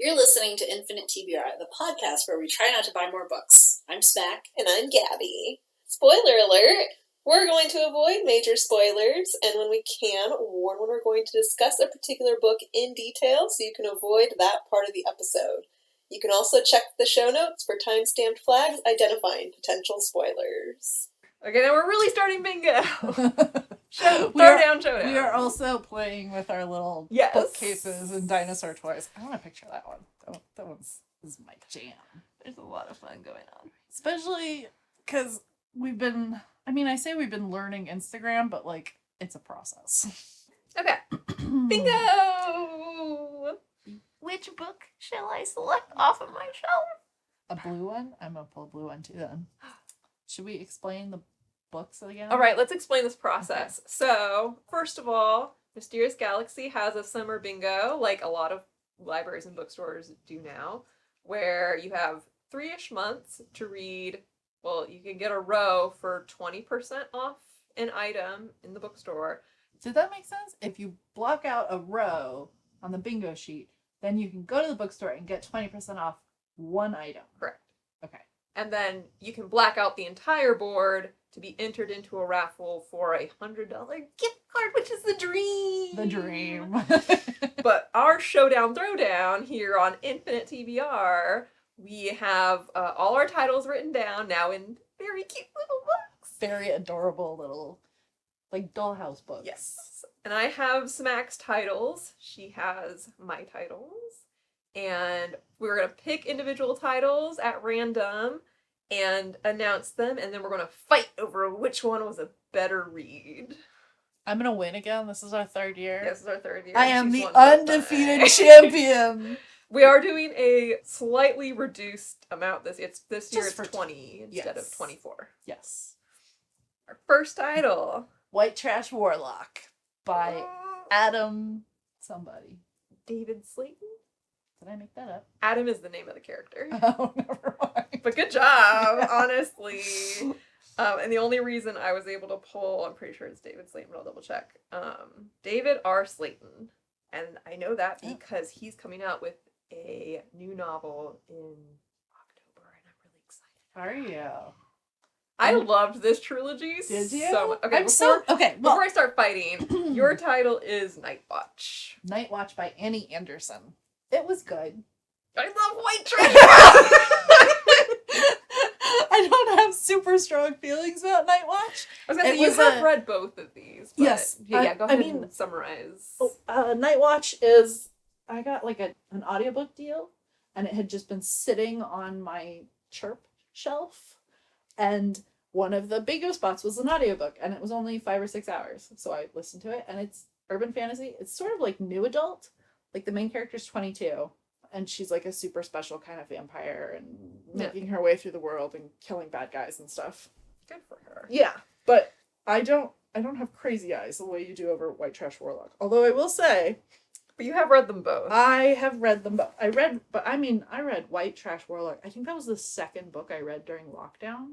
You're listening to Infinite TBR, the podcast where we try not to buy more books. I'm Smack. And I'm Gabi. Spoiler alert! We're going to avoid major spoilers, and when we can, warn when we're going to discuss a particular book in detail so you can avoid that part of the episode. You can also check the show notes for time-stamped flags identifying potential spoilers. Okay, now we're really starting bingo. Throwdown, Showdown. We are also playing with our little bookcases and dinosaur toys. I want to picture that one. That is my jam. There's a lot of fun going on. Especially because we've been learning Instagram, but like, it's a process. Okay. Bingo! Which book shall I select off of my shelf? A blue one? I'm going to pull a blue one too then. Should we explain the books again? All right, let's explain this process. Okay. So, first of all, Mysterious Galaxy has a summer bingo, like a lot of libraries and bookstores do now, where you have 3-ish months to read. Well, you can get a row for 20% off an item in the bookstore. Did that make sense? If you block out a row on the bingo sheet, then you can go to the bookstore and get 20% off one item. Correct. Okay. And then you can black out the entire board to be entered into a raffle for a $100 gift card, which is the dream. The dream. But our Showdown Throwdown here on Infinite TBR, we have all our titles written down now in very cute little books. Very adorable little, like, dollhouse books. Yes. And I have Smack's titles. She has my titles. And we're going to pick individual titles at random and announce them, and then we're going to fight over which one was a better read. I'm going to win again. This is our third year. This is our third year. I am the undefeated champion. We are doing a slightly reduced amount this year. It's 20 instead of 24. Yes. Our first title. White Trash Warlock by Adam somebody. David Slayton? Did I make that up? Adam is the name of the character. Oh, never mind. But good job, honestly. And the only reason I was able to pull, I'm pretty sure it's David Slayton, but I'll double check. David R. Slayton. And I know that because he's coming out with a new novel in October, and I'm really excited. Are you? I loved this trilogy. Did you? So much. Okay, before I start fighting, your title is Night Watch. Night Watch by Annie Anderson. It was good. I love White Trash. I don't have super strong feelings about Night Watch. I was going to say, you have read both of these. But yes. Yeah, go ahead and summarize. Night Watch is, I got like an audiobook deal, and it had just been sitting on my Chirp shelf, and one of the bingo spots was an audiobook, and it was only 5 or 6 hours. So I listened to it, and it's urban fantasy. It's sort of like new adult. Like, the main character's 22, and she's like a super special kind of vampire and making her way through the world and killing bad guys and stuff. Good for her. Yeah, but I don't have crazy eyes the way you do over White Trash Warlock. Although I will say, but you have read them both. I have read them both. I read White Trash Warlock. I think that was the second book I read during lockdown.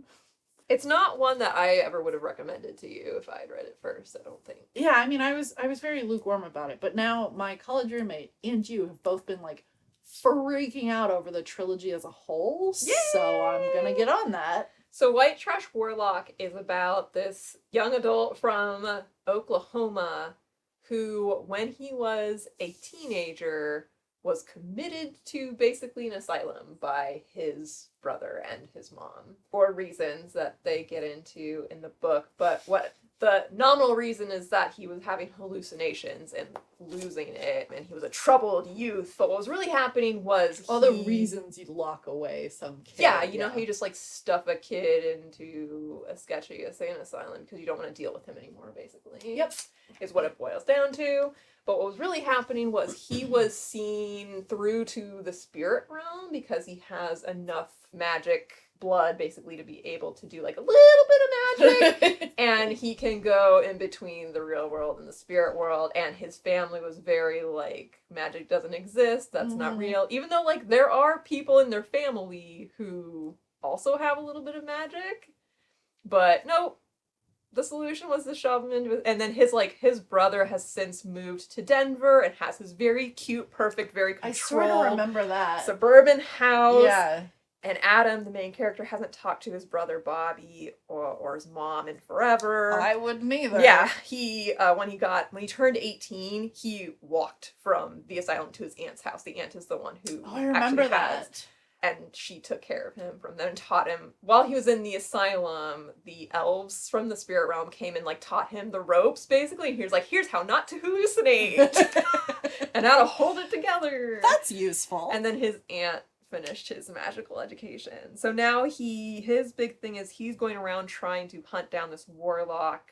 It's not one that I ever would have recommended to you if I had read it first, I don't think. Yeah, I mean, I was very lukewarm about it, but now my college roommate and you have both been like freaking out over the trilogy as a whole. Yay! So I'm gonna get on that. So White Trash Warlock is about this young adult from Oklahoma who, when he was a teenager, was committed to basically an asylum by his brother and his mom for reasons that they get into in the book. But what the nominal reason is that he was having hallucinations and losing it, and he was a troubled youth. But what was really happening was all the reasons you'd lock away some kid. Yeah, you know how you just like stuff a kid into a sketchy insane asylum because you don't want to deal with him anymore, basically. Yep. Is what it boils down to. But what was really happening was he was seen through to the spirit realm because he has enough magic blood basically to be able to do like a little bit of magic and he can go in between the real world and the spirit world, and his family was very like, magic doesn't exist, that's not real, even though like there are people in their family who also have a little bit of magic, but no, the solution was to shove him into, and then his brother has since moved to Denver and has his very cute, perfect, very I sort of controlled remember that. suburban house. Yeah. And Adam, the main character, hasn't talked to his brother Bobby or his mom in forever. I wouldn't either. Yeah, he when he turned 18, he walked from the asylum to his aunt's house. The aunt is the one who I remember that. and she took care of him from then and taught him while he was in the asylum. The elves from the spirit realm came and like taught him the ropes basically. And he was like, "Here's how not to hallucinate and how to hold it together." That's useful. And then his aunt finished his magical education. So now his big thing is he's going around trying to hunt down this warlock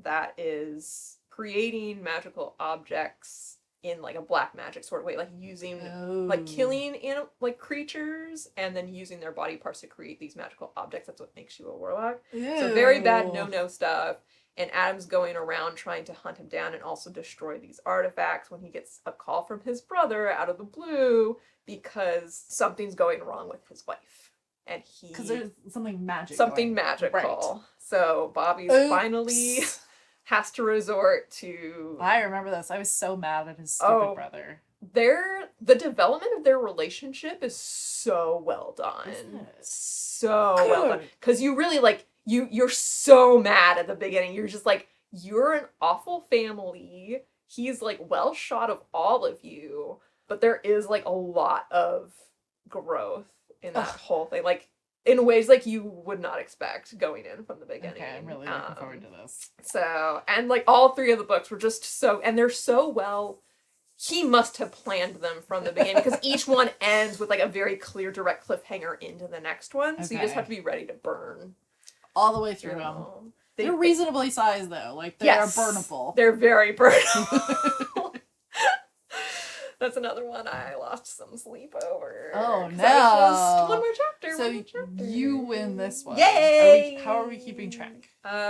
that is creating magical objects in like a black magic sort of way, like using like killing like creatures and then using their body parts to create these magical objects. That's what makes you a warlock. Ew. So very bad no stuff. And Adam's going around trying to hunt him down and also destroy these artifacts when he gets a call from his brother out of the blue because something's going wrong with his wife. And because there's something magical. Something magical. Right. So Bobby's finally has to resort to... I remember this. I was so mad at his stupid brother. The development of their relationship is so well done. So good. Well done. Because you really like... You're so mad at the beginning. You're just like, you're an awful family. He's like well shot of all of you. But there is like a lot of growth in that whole thing. Like in ways like you would not expect going in from the beginning. Okay, I'm really looking forward to this. So, and like all three of the books were just so, and they're so well, he must have planned them from the beginning because each one ends with like a very clear direct cliffhanger into the next one. Okay. So you just have to be ready to burn. All the way through them. They're reasonably sized though. Like they are burnable. They're very burnable. That's another one I lost some sleep over. Oh no! Just one more chapter. So you win this one. Yay! How are we keeping track?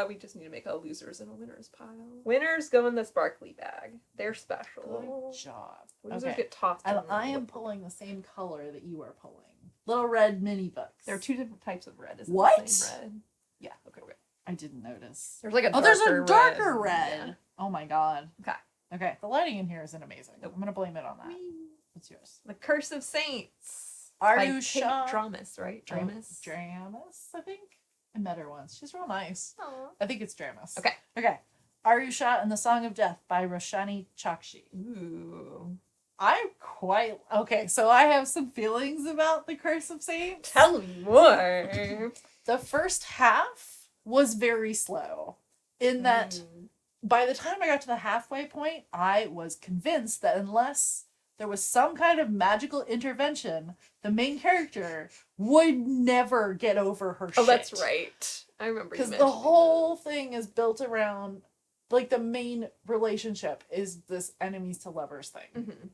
We just need to make a losers and a winners pile. Winners go in the sparkly bag. They're special. Good job. Losers get tossed. And I am pulling the same color that you are pulling. Little red mini books. There are two different types of red. Isn't what? The same red? Yeah. Okay. I didn't notice. There's like a darker red. Yeah. Oh my god. Okay. The lighting in here isn't amazing. Nope. I'm gonna blame it on that. What's yours? The Curse of Saints. Shah? Dramis, right? Dramis. Dramis, I think. I met her once. She's real nice. Aww. I think it's Dramis. Okay. Shah and the Song of Death by Roshani Chokshi. Ooh. So I have some feelings about the Curse of Saints. Tell me more. The first half was very slow in that by the time I got to the halfway point, I was convinced that unless there was some kind of magical intervention, the main character would never get over her shit. Oh, that's right. I remember you mentioning because the whole thing is built around, like, the main relationship is this enemies to lovers thing. Mm-hmm.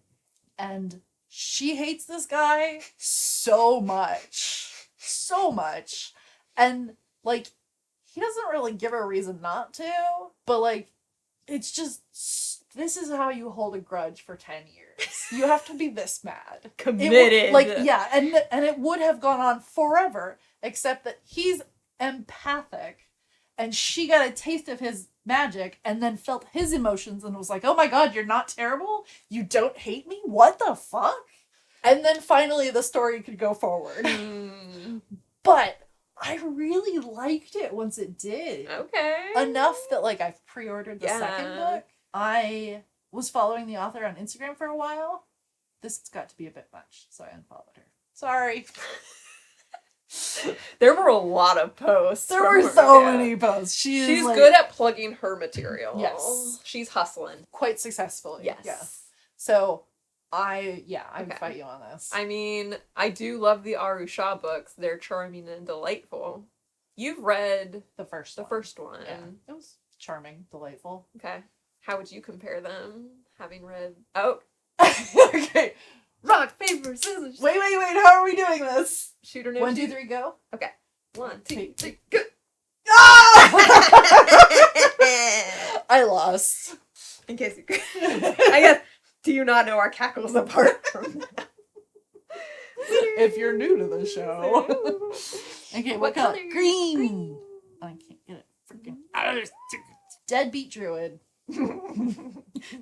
And she hates this guy so much. So much. And, like, he doesn't really give her a reason not to, but, like, it's just, this is how you hold a grudge for 10 years. You have to be this mad. Committed. And it would have gone on forever, except that he's empathic, and she got a taste of his magic, and then felt his emotions, and was like, oh my god, you're not terrible? You don't hate me? What the fuck? And then finally the story could go forward. But I really liked it once it did. Okay. Enough that, like, I've pre-ordered the second book. I was following the author on Instagram for a while. This got to be a bit much, so I unfollowed her. Sorry. There were a lot of posts. There were so many posts. She's like, good at plugging her material. Yes. She's hustling. Quite successfully. Yes. So, I would fight you on this. I mean, I do love the Shah books. They're charming and delightful. You've read the first one. Yeah. It was charming, delightful. Okay. How would you compare them, having read... Oh. Okay. Rock, paper, scissors. Wait. How are we doing this? Shoot or no 1, shoot? 2, 3, go. Okay. 1, 2, 3, go. I lost. In case you... I guess... Do you not know our cackles apart from that? If you're new to the show. Okay, what color? Green. I can't get it freaking out. Deadbeat Druid.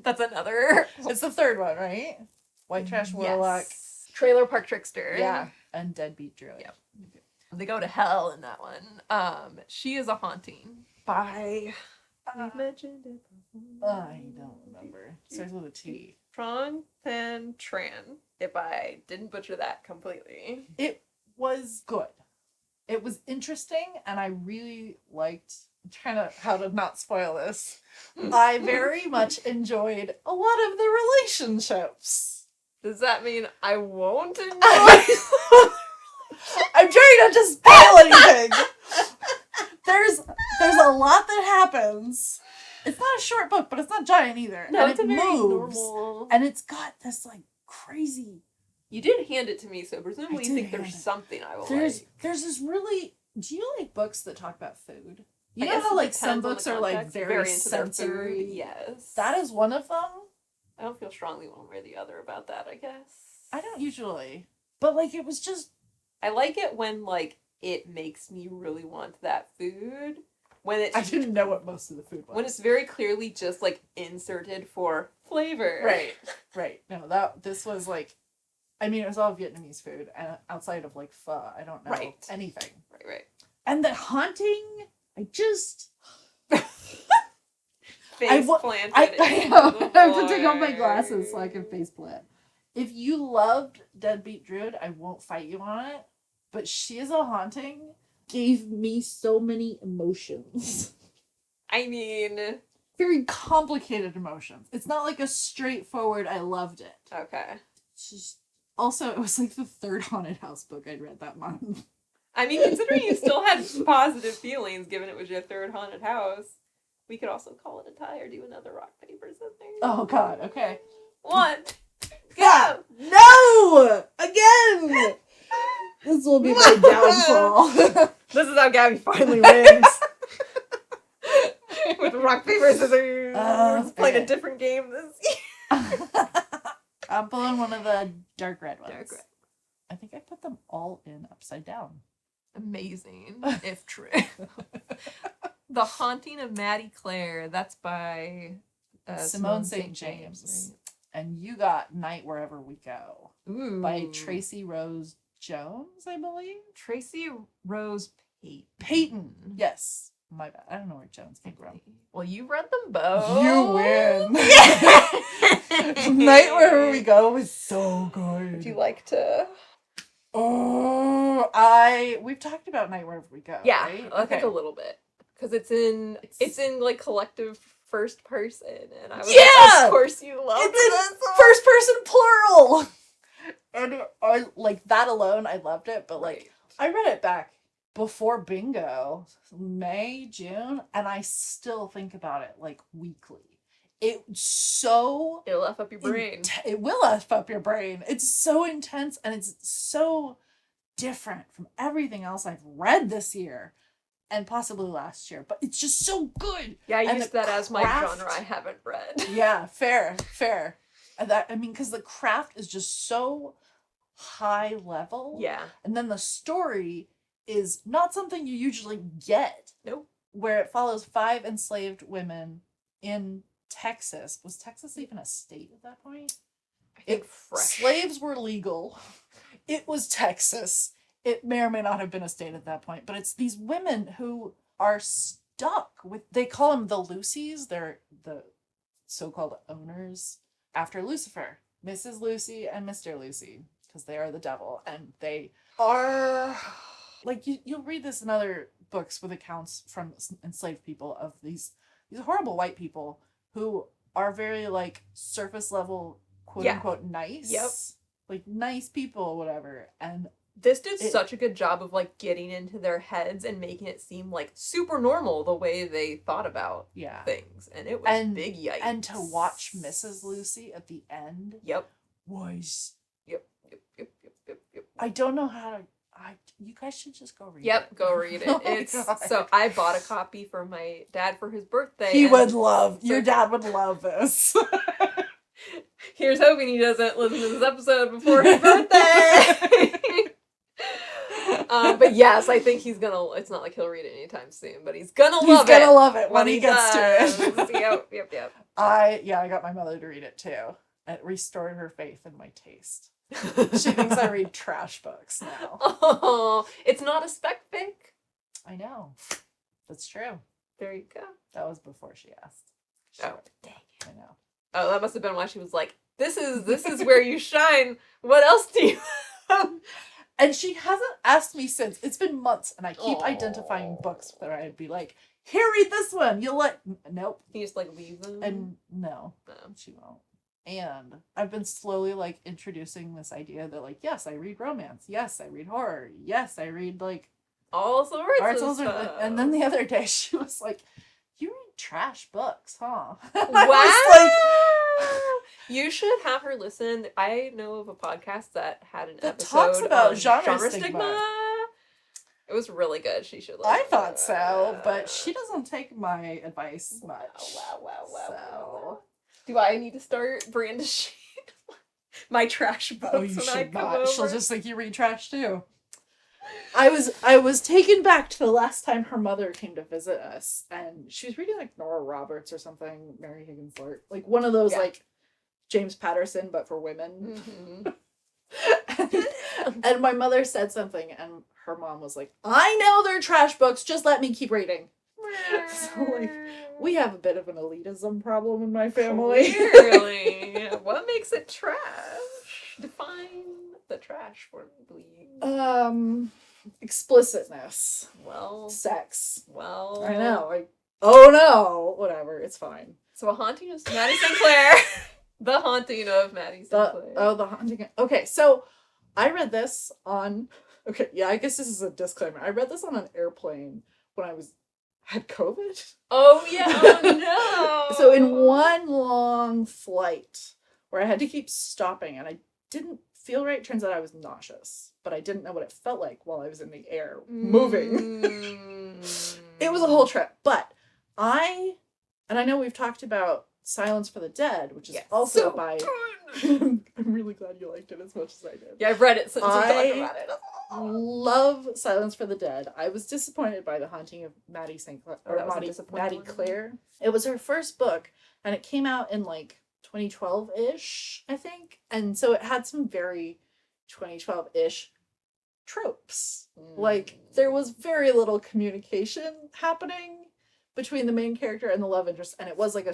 That's another. It's the third one, right? White Trash Warlock. Yes. Trailer Park Trickster. Yeah. And Deadbeat Druid. Yep. They go to hell in that one. She is a haunting by. We've mentioned it before. I don't remember. Starts with a T. Trong Than Tran. If I didn't butcher that completely. It was good. It was interesting, and I really liked. I'm trying to how to not spoil this. I very much enjoyed a lot of the relationships. Does that mean I won't enjoy? I'm trying not to spoil anything. There's a lot that happens. It's not a short book, but it's not giant either. No, and it's it a very moves, normal. and it's got this like crazy. You did hand it to me, so presumably I you did think hand there's it. something I will There's like. this really. Do you like books that talk about food? You I know guess how it like some depends on books the are like context, very into their food. sensory. Yes. That is one of them. I don't feel strongly one way or the other about that, I guess. I don't usually, but like it was just. I like it when like it makes me really want that food. When it's I didn't know what most of the food was. when it's very clearly just like inserted for flavor. Right. No, this was like, I mean, it was all Vietnamese food, and outside of like pho, I don't know anything. Right. And the haunting, I just. Face I planted. I into know. the I have to take off my floor. glasses so I can face plant. If you loved Deadbeat Druid, I won't fight you on it. But She Is a Haunting gave me so many emotions. I mean, Very complicated emotions. It's not like a straightforward, I loved it. okay. It's just, also, it was like the third haunted house book I'd read that month. I mean, considering you still had positive feelings, given it was your third haunted house, we could also call it a tie or do another rock, paper, scissors. Oh, God, okay. One. God, no! Again! This will be my downfall. This is how Gabi finally wins. With rock, paper, scissors. Playing okay. a different game this year. I'm pulling one of the dark red ones. Dark red. I think I put them all in upside down. Amazing, if true. The Haunting of Maddie Clare. That's by Simone St. James. And you got Night Wherever We Go. Right? Ooh. By Tracy Rose Jones, I believe. Tracy Rose Payton. Payton. Yes. My bad. I don't know where Jones came from. Well, you read them both. You win. Night Wherever We Go is so good. Would you like to? Oh, we've talked about Night Wherever We Go. Yeah, right? I think a little bit because it's in like collective first person, and I was like, of course you love it's it. in first person plural. And I like that alone. I loved it, but like I read it back before bingo, May, June, and I still think about it like weekly. It's so It'll F up your brain. It will F up your brain. It's so intense and it's so different from everything else I've read this year and possibly last year. But it's just so good. Yeah, I And used the that as my craft- genre I haven't read. Yeah, fair. And because the craft is just so high level. Yeah. And then the story is not something you usually get. Nope. Where it follows 5 enslaved women in Texas. Was Texas even a state at that point? I think fresh. Slaves were legal. It was Texas. It may or may not have been a state at that point, but it's these women who are stuck with, they call them the Lucys. They're the so-called owners after Lucifer. Mrs. Lucy and Mr. Lucy, because they are the devil. And they are, like, you'll read this in other books with accounts from enslaved people of these horrible white people who are very, like, surface level, quote unquote, nice. Yep. Like, nice people, whatever. And this did such a good job of like getting into their heads and making it seem like super normal the way they thought about things. And it was big yikes. And to watch Mrs. Lucy at the end was Yep. I don't know how to you guys should just go read it. Yep, go read it. Oh so I bought a copy for my dad for his birthday. He would love your dad would love this. Here's hoping he doesn't listen to this episode before his birthday. But yes, I think he's gonna. It's not like he'll read it anytime soon, but he's gonna love it. He's gonna love it when he gets does. to it. Yep. I got my mother to read it too. It restored her faith in my taste. She thinks I read trash books now. Oh, it's not a spec fic. I know. That's true. There you go. That was before she asked. Oh, dang it. I know. Oh, that must have been why she was like, this is where you shine. What else do you have? And she hasn't asked me since. It's been months, and I keep Aww. identifying books that I'd be like, here, read this one. You'll like, nope. You just like leave them? And no, she won't. And I've been slowly like introducing this idea that like, yes, I read romance. Yes, I read horror. Yes, I read like all sorts arts of stuff. And then the other day she was like, you read trash books, huh? Wow. You should have her listen. I know of a podcast that had an episode talks about on genre stigma. It was really good. She should listen. I thought so, but she doesn't take my advice much. Wow. So. Do I need to start brandishing my trash books You when I should come not. over? She'll just think you read trash too. I was taken back to the last time her mother came to visit us, and she was reading like Nora Roberts or something, Mary Higgins Clark, like one of those like James Patterson but for women. Mm-hmm. And my mother said something, and her mom was like, "I know they're trash books. Just let me keep reading." So like, we have a bit of an elitism problem in my family. Clearly. What makes it trash? Define the trash for me, please. Explicitness. Well. Sex. Well. I know. Like, oh no. Whatever. It's fine. So A Haunting of Maddie Sinclair. The Haunting of Maddie Sinclair. The Haunting. Okay, so I read this on. Okay, yeah, I guess this is a disclaimer. I read this on an airplane when I had COVID. Oh yeah. Oh no. So in one long flight where I had to keep stopping and I didn't feel right, turns out I was nauseous, but I didn't know what it felt like while I was in the air moving. It was a whole trip, but I know we've talked about Silence for the Dead, which is also by I'm really glad you liked it as much as I did. Yeah, I've read it since we talked about it. Love Silence for the Dead. I was disappointed by The Haunting of Maddie Sinclair, Maddie Clare. It was her first book, and it came out in like 2012-ish, I think. And so it had some very 2012-ish tropes. Like, there was very little communication happening between the main character and the love interest, and it was like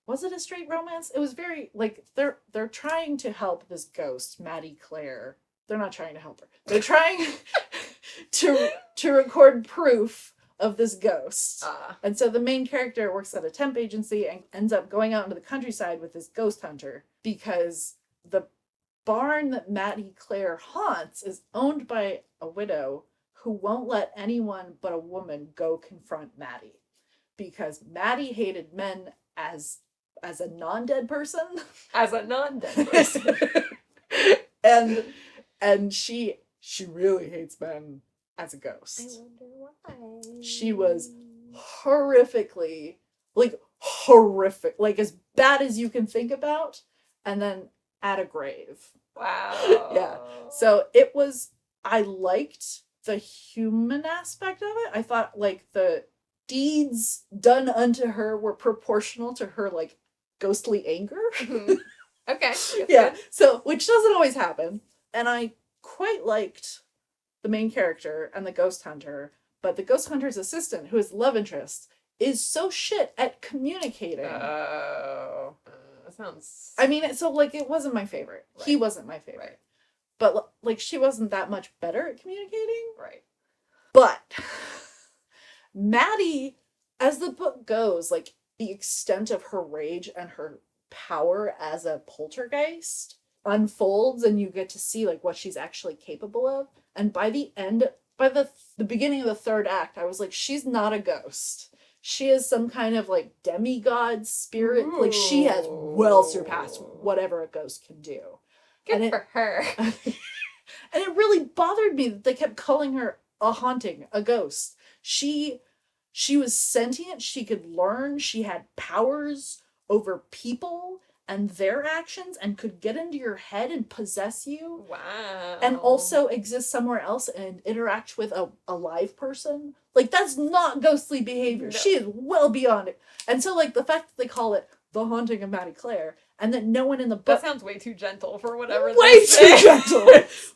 was it a straight romance? It was very, like, they're trying to help this ghost, Maddie Clare. They're not trying to help her. They're trying to record proof of this ghost. And so the main character works at a temp agency and ends up going out into the countryside with this ghost hunter because the barn that Maddie Clare haunts is owned by a widow who won't let anyone but a woman go confront Maddie because Maddie hated men as a non-dead person. As a non-dead person. and she really hates men as a ghost. I wonder why. She was horrific, like as bad as you can think about, and then at a grave. Wow. Yeah. So I liked the human aspect of it. I thought like the deeds done unto her were proportional to her like ghostly anger. Mm-hmm. Okay. Yeah. Good. So, which doesn't always happen. And I quite liked the main character and the ghost hunter, but the ghost hunter's assistant, who is the love interest, is so shit at communicating. Oh. That sounds... I mean, so, like, it wasn't my favorite. Right. He wasn't my favorite. Right. But, like, she wasn't that much better at communicating. Right. But Maddie, as the book goes, like, the extent of her rage and her power as a poltergeist unfolds, and you get to see, like, what she's actually capable of. And by the beginning of the third act, I was like, she's not a ghost. She is some kind of, like, demigod spirit. Ooh. Like, she has well surpassed whatever a ghost can do. Good for her. And it really bothered me that they kept calling her a haunting, a ghost. She was sentient. She could learn. She had powers over people. and their actions and could get into your head and possess you. Wow. And also exist somewhere else and interact with a live person. Like, that's not ghostly behavior. No. She is well beyond it. And so, like, the fact that they call it The Haunting of Maddie Clare, and that no one in the book... That sounds way too gentle for whatever Way they too say. gentle!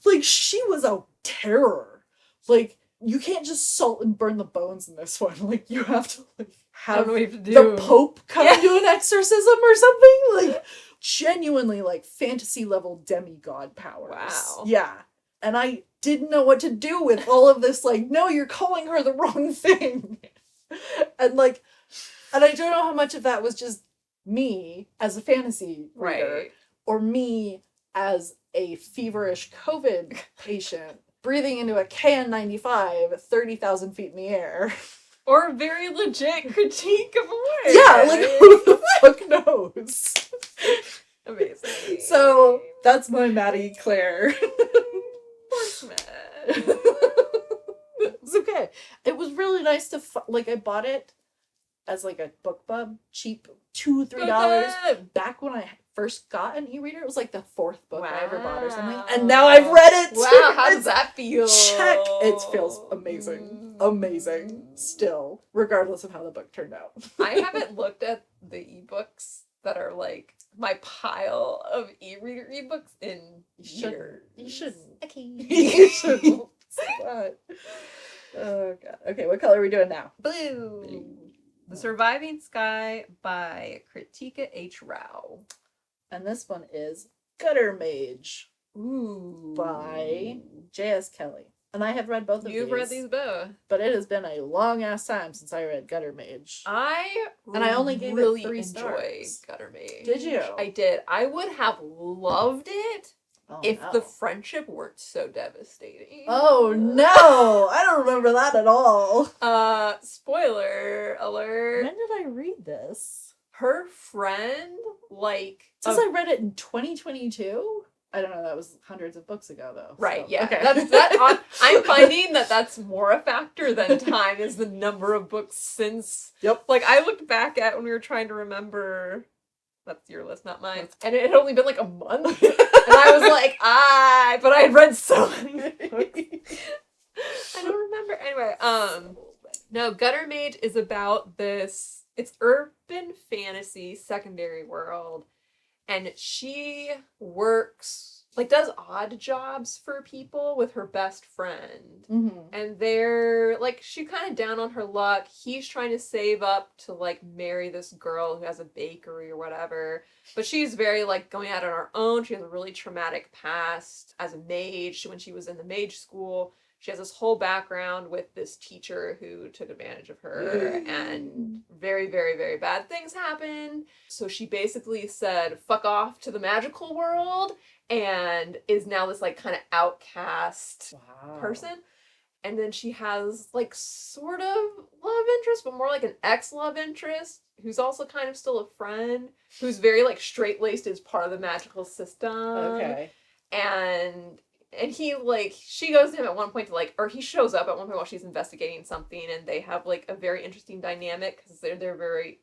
Like, she was a terror. Like, you can't just salt and burn the bones in this one. Like, you have to, like, I don't have know what you have to do. the Pope come and do an exorcism or something. Like, genuinely, like, fantasy level demigod powers. Wow. Yeah. And I didn't know what to do with all of this, like, no, you're calling her the wrong thing. And, like, and I don't know how much of that was just me as a fantasy reader, Right. or me as a feverish COVID patient breathing into a KN95 30,000 feet in the air. Or a very legit critique of a Yeah, like, who the fuck knows? Amazing. So, that's my Maddie Clare. Horseman. It was okay. It was really nice to, like, I bought it as, like, a BookBub, cheap, $2-3. Back when I first got an e-reader, it was, like, the 4th book I ever bought or something. And now I've read it! Wow, how does that feel? Check! It feels amazing. Amazing. Still. Regardless of how the book turned out. I haven't looked at the ebooks that are, like, my pile of e-reader ebooks in years. You shouldn't. Okay. You shouldn't. But, oh, God. Okay, what color are we doing now? Blue. The Surviving Sky by Kritika H. Rao. And this one is Gutter Mage Ooh. by J.S. Kelly. And I have read both of these. You've read these both. But it has been a long ass time since I read Gutter Mage. I only gave it really 3 enjoy stars. Gutter Mage. Did you? I did. I would have loved it Oh, if no. the friendship weren't so devastating. Oh no! I don't remember that at all. Spoiler alert. When did I read this? Her friend, like... Since I read it in 2022? I don't know, that was hundreds of books ago, though. Right, so, yeah. Okay. I'm finding that's more a factor than time is the number of books since... Yep. Like, I looked back at when we were trying to remember... That's your list, not mine. And it had only been like a month. And I was like, but I had read so many books. I don't remember. Anyway, no, Gutter Mage is about this... It's urban fantasy, secondary world. And she works, like, does odd jobs for people with her best friend. Mm-hmm. And they're, like, she's kind of down on her luck. He's trying to save up to, like, marry this girl who has a bakery or whatever. But she's very, like, going out on her own. She has a really traumatic past as a mage when she was in the mage school. She has this whole background with this teacher who took advantage of her, and very, very, very bad things happened. So she basically said, fuck off to the magical world, and is now this, like, kind of outcast person. And then she has, like, sort of love interest, but more like an ex-love interest, who's also kind of still a friend, who's very, like, straight-laced as part of the magical system. Okay. And he, like, she goes to him at one point to, like, or he shows up at one point while she's investigating something, and they have, like, a very interesting dynamic, because they're very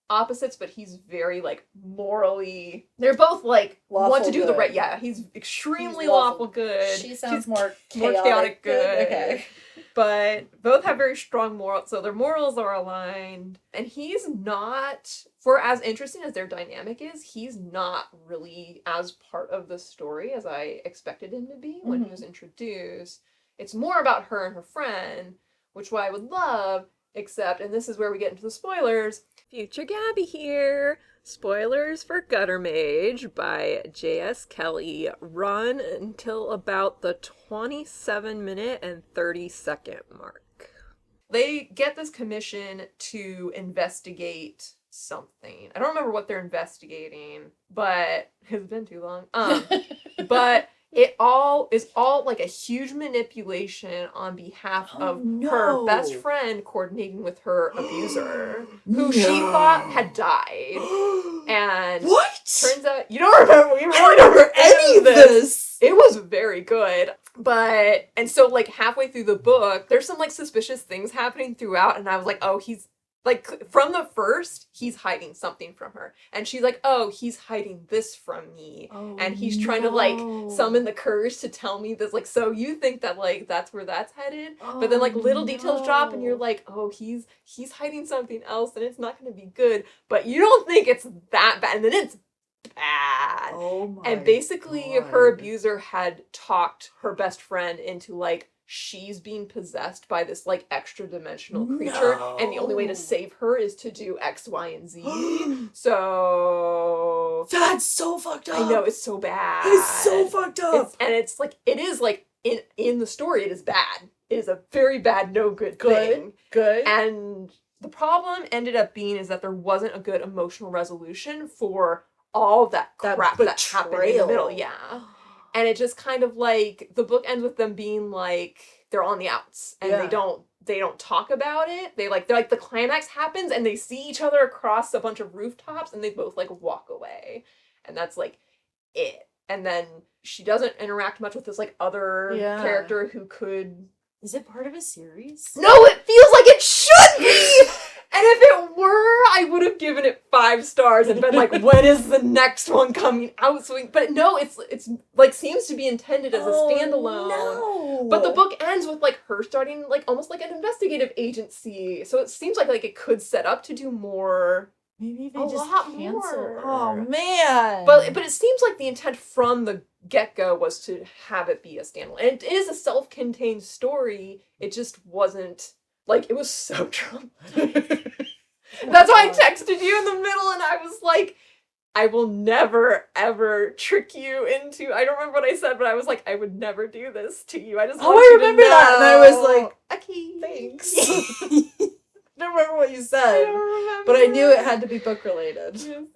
opposites, but he's very, like, morally, they're both, like, want to do the right, yeah, he's extremely lawful good. She sounds She's more chaotic good. Okay. But both have very strong morals, so their morals are aligned. And he's not, for as interesting as their dynamic is, he's not really as part of the story as I expected him to be when he was introduced. It's more about her and her friend, which I would love, except, and this is where we get into the spoilers, Future Gabi here. Spoilers for Gutter Mage by J.S. Kelly run until about the 27-minute and 30-second mark. They get this commission to investigate something. I don't remember what they're investigating, but it's been too long. But it is all like a huge manipulation on behalf of her best friend coordinating with her abuser, who she thought had died. And what? Turns out you don't remember. You I don't remember any of this. It was very good. And so, like, halfway through the book, there's some, like, suspicious things happening throughout, and I was like, oh, he's Like, from the first, he's hiding something from her. And she's like, oh, he's hiding this from me. Oh, and he's trying to, like, summon the courage to tell me this. Like, so you think that, like, that's where that's headed? But then, like, little details drop and you're like, oh, he's hiding something else and it's not going to be good. But you don't think it's that bad. And then it's bad. Oh my And basically, God. her abuser had talked her best friend into, like, she's being possessed by this, like, extra dimensional creature, and the only way to save her is to do X, Y, and Z. So that's so fucked up. I know, it's so bad. It's so fucked up. It's like, it is, like, in the story, it is bad. It is a very bad, no good thing. Good. And the problem ended up being is that there wasn't a good emotional resolution for all that crap that happened in the middle. Yeah. And it just kind of, like, the book ends with them being like, they're on the outs and they don't talk about it. They're like the climax happens and they see each other across a bunch of rooftops and they both, like, walk away. And that's, like, it. And then she doesn't interact much with this, like, other character who could... Is it part of a series? No, it feels like it should be! And if it were, I would have given it 5 stars and been like, when is the next one coming out? But no, it's like, seems to be intended as a standalone. No. But the book ends with, like, her starting, like, almost like an investigative agency. So it seems like it could set up to do more. Maybe they a just lot cancel. more. Oh man. But it seems like the intent from the get-go was to have it be a standalone. And it is a self-contained story. It just wasn't, like, it was so traumatizing. That's why I texted you in the middle and I was like, I will never, ever trick you into, I don't remember what I said, but I was like, I would never do this to you. I just want you to know. That. And I was like, okay, thanks. I don't remember what you said. I don't remember. But I knew it had to be book related. Yes,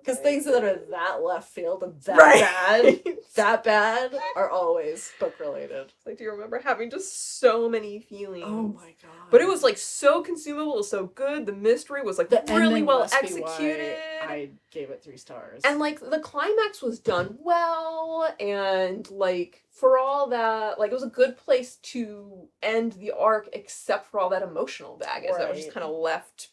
Because things that are that left field and that bad are always book related. Like, do you remember having just so many feelings? Oh my god. But it was, like, so consumable, it was so good, the mystery was, like, The really ending well must be executed. why I gave it 3 stars. And, like, the climax was done well, and, like, for all that, like, it was a good place to end the arc, except for all that emotional baggage that was just kind of left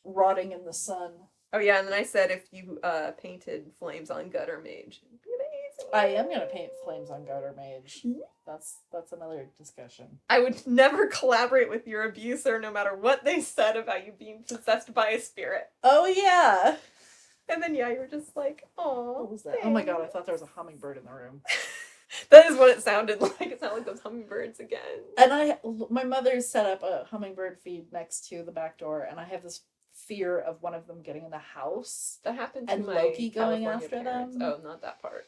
rotting in the sun. Oh yeah, and then I said if you painted flames on Gutter Mage, it'd be amazing. I am gonna paint flames on Gutter Mage. That's another discussion. I would never collaborate with your abuser, no matter what they said about you being possessed by a spirit. Oh yeah. And then you were just like, oh. What was that? Oh my god, I thought there was a hummingbird in the room. That is what it sounded like. It sounded like those hummingbirds again. And my mother set up a hummingbird feed next to the back door, and I have this fear of one of them getting in the house. That happened and to my Loki going California after parents. them. Oh, not that part.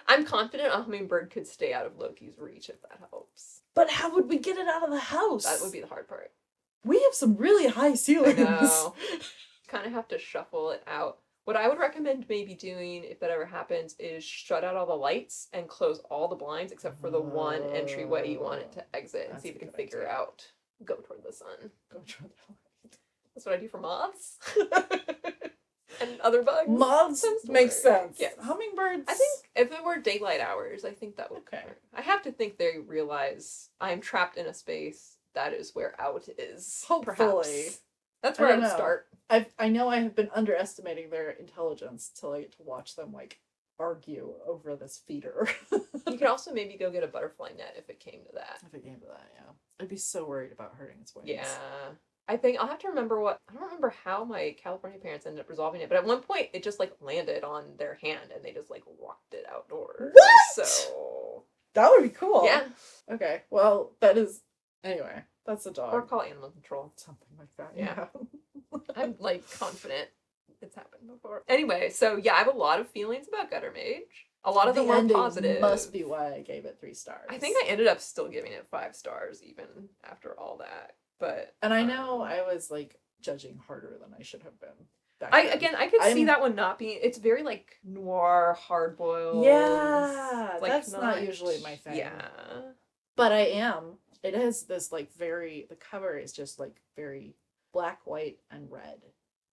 I'm confident a hummingbird could stay out of Loki's reach if that helps. But how would we get it out of the house? That would be the hard part. We have some really high ceilings. I know. Kind of have to shuffle it out. What I would recommend maybe doing, if that ever happens, is shut out all the lights and close all the blinds except for the one entryway you want it to exit, and see if you can figure out go toward the sun. Go toward the light. That's what I do for moths. And other bugs. Moths makes sense. Yes. Hummingbirds. I think if it were daylight hours, I think that would work. I have to think they realize I'm trapped in a space that is where out is. Hopefully. Perhaps. That's where I would start. I know I have been underestimating their intelligence till I get to watch them, like, argue over this feeder. You could also maybe go get a butterfly net if it came to that. If it came to that, yeah. I'd be so worried about hurting its wings. Yeah. I think I'll have to remember I don't remember how my California parents ended up resolving it, but at one point it just, like, landed on their hand and they just, like, walked it outdoors. What? So that would be cool. Yeah. Okay. Well, that is anyway. That's a dog. Or call animal control. Something like that. Yeah. I'm, like, confident it's happened before. Anyway, so yeah, I have a lot of feelings about Gutter Mage. A lot of them were positive. Must be why I gave it 3 stars. I think I ended up still giving it 5 stars even after all that. But and I know I was, like, judging harder than I should have been. I could see that one not being. It's very, like, noir, hard boiled. Yeah, like, that's not usually my thing. Yeah, but I am. It has this, like, the cover is just, like, very black, white, and red.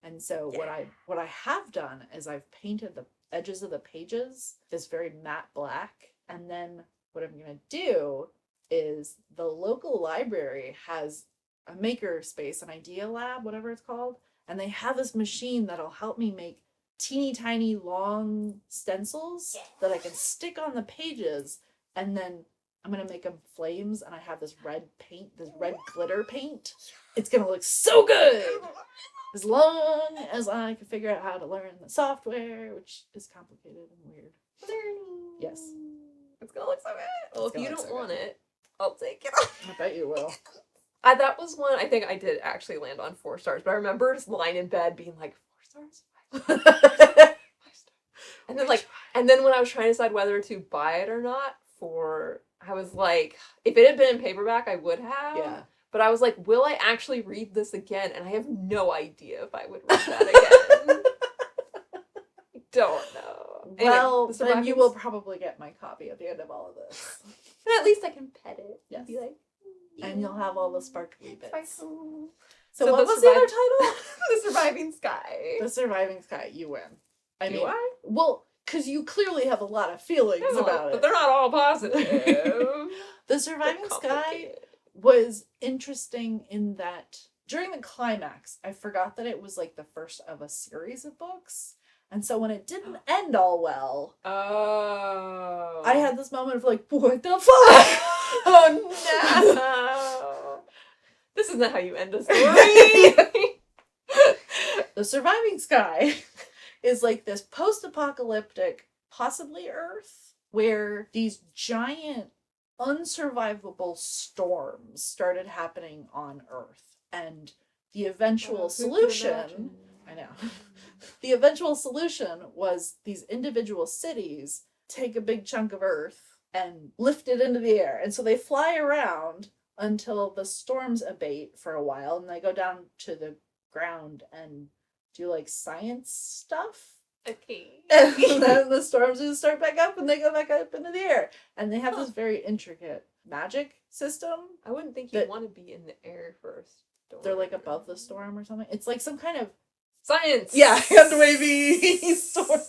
And so what I have done is I've painted the edges of the pages this very matte black, and then what I'm gonna do is the local library has a maker space, an idea lab, whatever it's called, and they have this machine that'll help me make teeny tiny long stencils that I can stick on the pages, and then I'm gonna make them flames, and I have this red paint, this red glitter paint. It's gonna look so good as long as I can figure out how to learn the software, which is complicated and weird. Yes. It's gonna look so good. Well, if you don't want it, I'll take it. I bet you will. That was one I think I did actually land on 4 stars, but I remember just lying in bed being like, 4 stars? 5 stars? And then when I was trying to decide whether to buy it or not, I was like, if it had been in paperback, I would have. Yeah. But I was like, will I actually read this again? And I have no idea if I would read that again. I don't know. Anyway, Well, then you will probably get my copy at the end of all of this. And at least I can pet it. Yes. And be like, And you'll have all the sparkly bits. So So what was the other title? The Surviving Sky. The Surviving Sky. You win. Do I? Well, because you clearly have a lot of feelings about it. But they're not all positive. The Surviving Sky was interesting in that during the climax, I forgot that it was like the first of a series of books. And so when it didn't end all well, I had this moment of like, what the fuck? Oh no. This is not how you end a story. The Surviving Sky is like this post-apocalyptic, possibly Earth, where these giant, unsurvivable storms started happening on Earth. And the eventual solution, I know, the eventual solution was these individual cities take a big chunk of Earth and lift it into the air. And so they fly around until the storms abate for a while, and they go down to the ground and do like science stuff. Okay. And then the storms just start back up and they go back up into the air. And they have this very intricate magic system. I wouldn't think you'd want to be in the air first. They're like above the storm or something. It's like some kind of science. Yeah, hand wavy storm.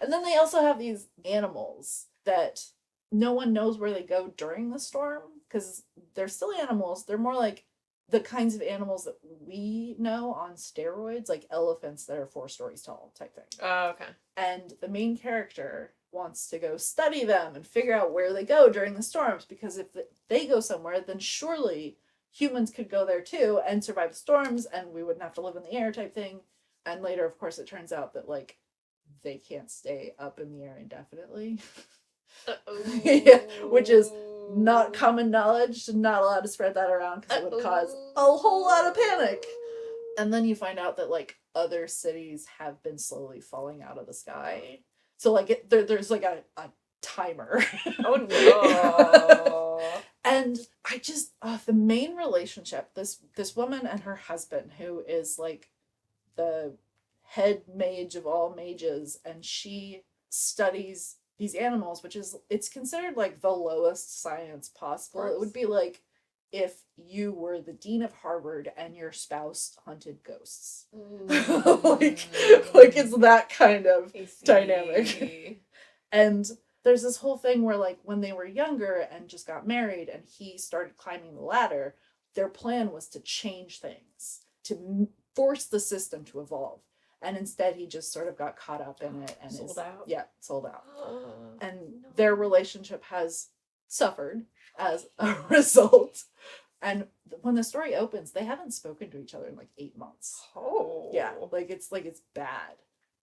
And then they also have these animals that no one knows where they go during the storm because they're still animals. They're more like the kinds of animals that we know on steroids, like elephants that are 4 stories tall type thing. Oh, okay. And the main character wants to go study them and figure out where they go during the storms, because if they go somewhere, then surely humans could go there too and survive the storms and we wouldn't have to live in the air type thing. And later, of course, it turns out that like they can't stay up in the air indefinitely. Yeah, which is not common knowledge, not allowed to spread that around because it would cause a whole lot of panic. And then you find out that like other cities have been slowly falling out of the sky. So like there's like a timer. Oh no. And I just the main relationship, this woman and her husband, who is like the head mage of all mages, and she studies these animals, which is, it's considered like the lowest science possible. It would be like if you were the dean of Harvard and your spouse hunted ghosts. like it's that kind of dynamic. And there's this whole thing where like when they were younger and just got married and he started climbing the ladder, their plan was to change things, to force the system to evolve. And instead he just sort of got caught up in it and sold out. Yeah, sold out. And their relationship has suffered as a result. And when the story opens, they haven't spoken to each other in like 8 months. Oh. Yeah, like it's bad.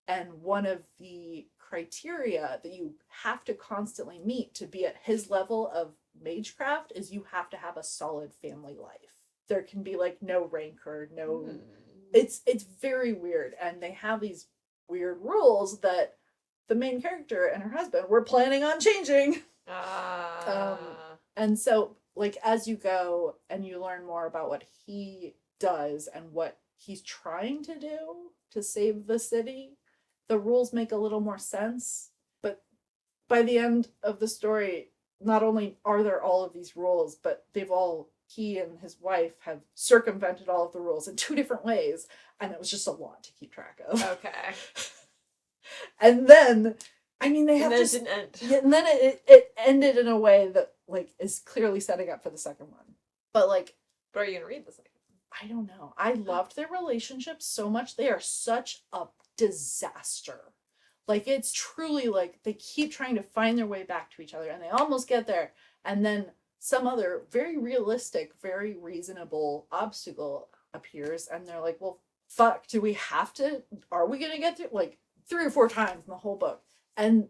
And one of the criteria that you have to constantly meet to be at his level of magecraft is you have to have a solid family life. There can be like no rancor, no... It's very weird, and they have these weird rules that the main character and her husband were planning on changing. And so, like, as you go and you learn more about what he does and what he's trying to do to save the city, the rules make a little more sense. But by the end of the story, not only are there all of these rules, but he and his wife have circumvented all of the rules in 2 different ways, and it was just a lot to keep track of. Okay. And then I mean, they have and then just... it didn't end. Yeah, and then it ended in a way that, like, is clearly setting up for the second one. But, like... But are you going to read the second one? I don't know. I loved their relationship so much. They are such a disaster. Like, it's truly, like, they keep trying to find their way back to each other, and they almost get there, and then some other very realistic, very reasonable obstacle appears, and they're like, well, fuck, do we have to... Are we going to get through... Like, 3 or 4 times in the whole book. And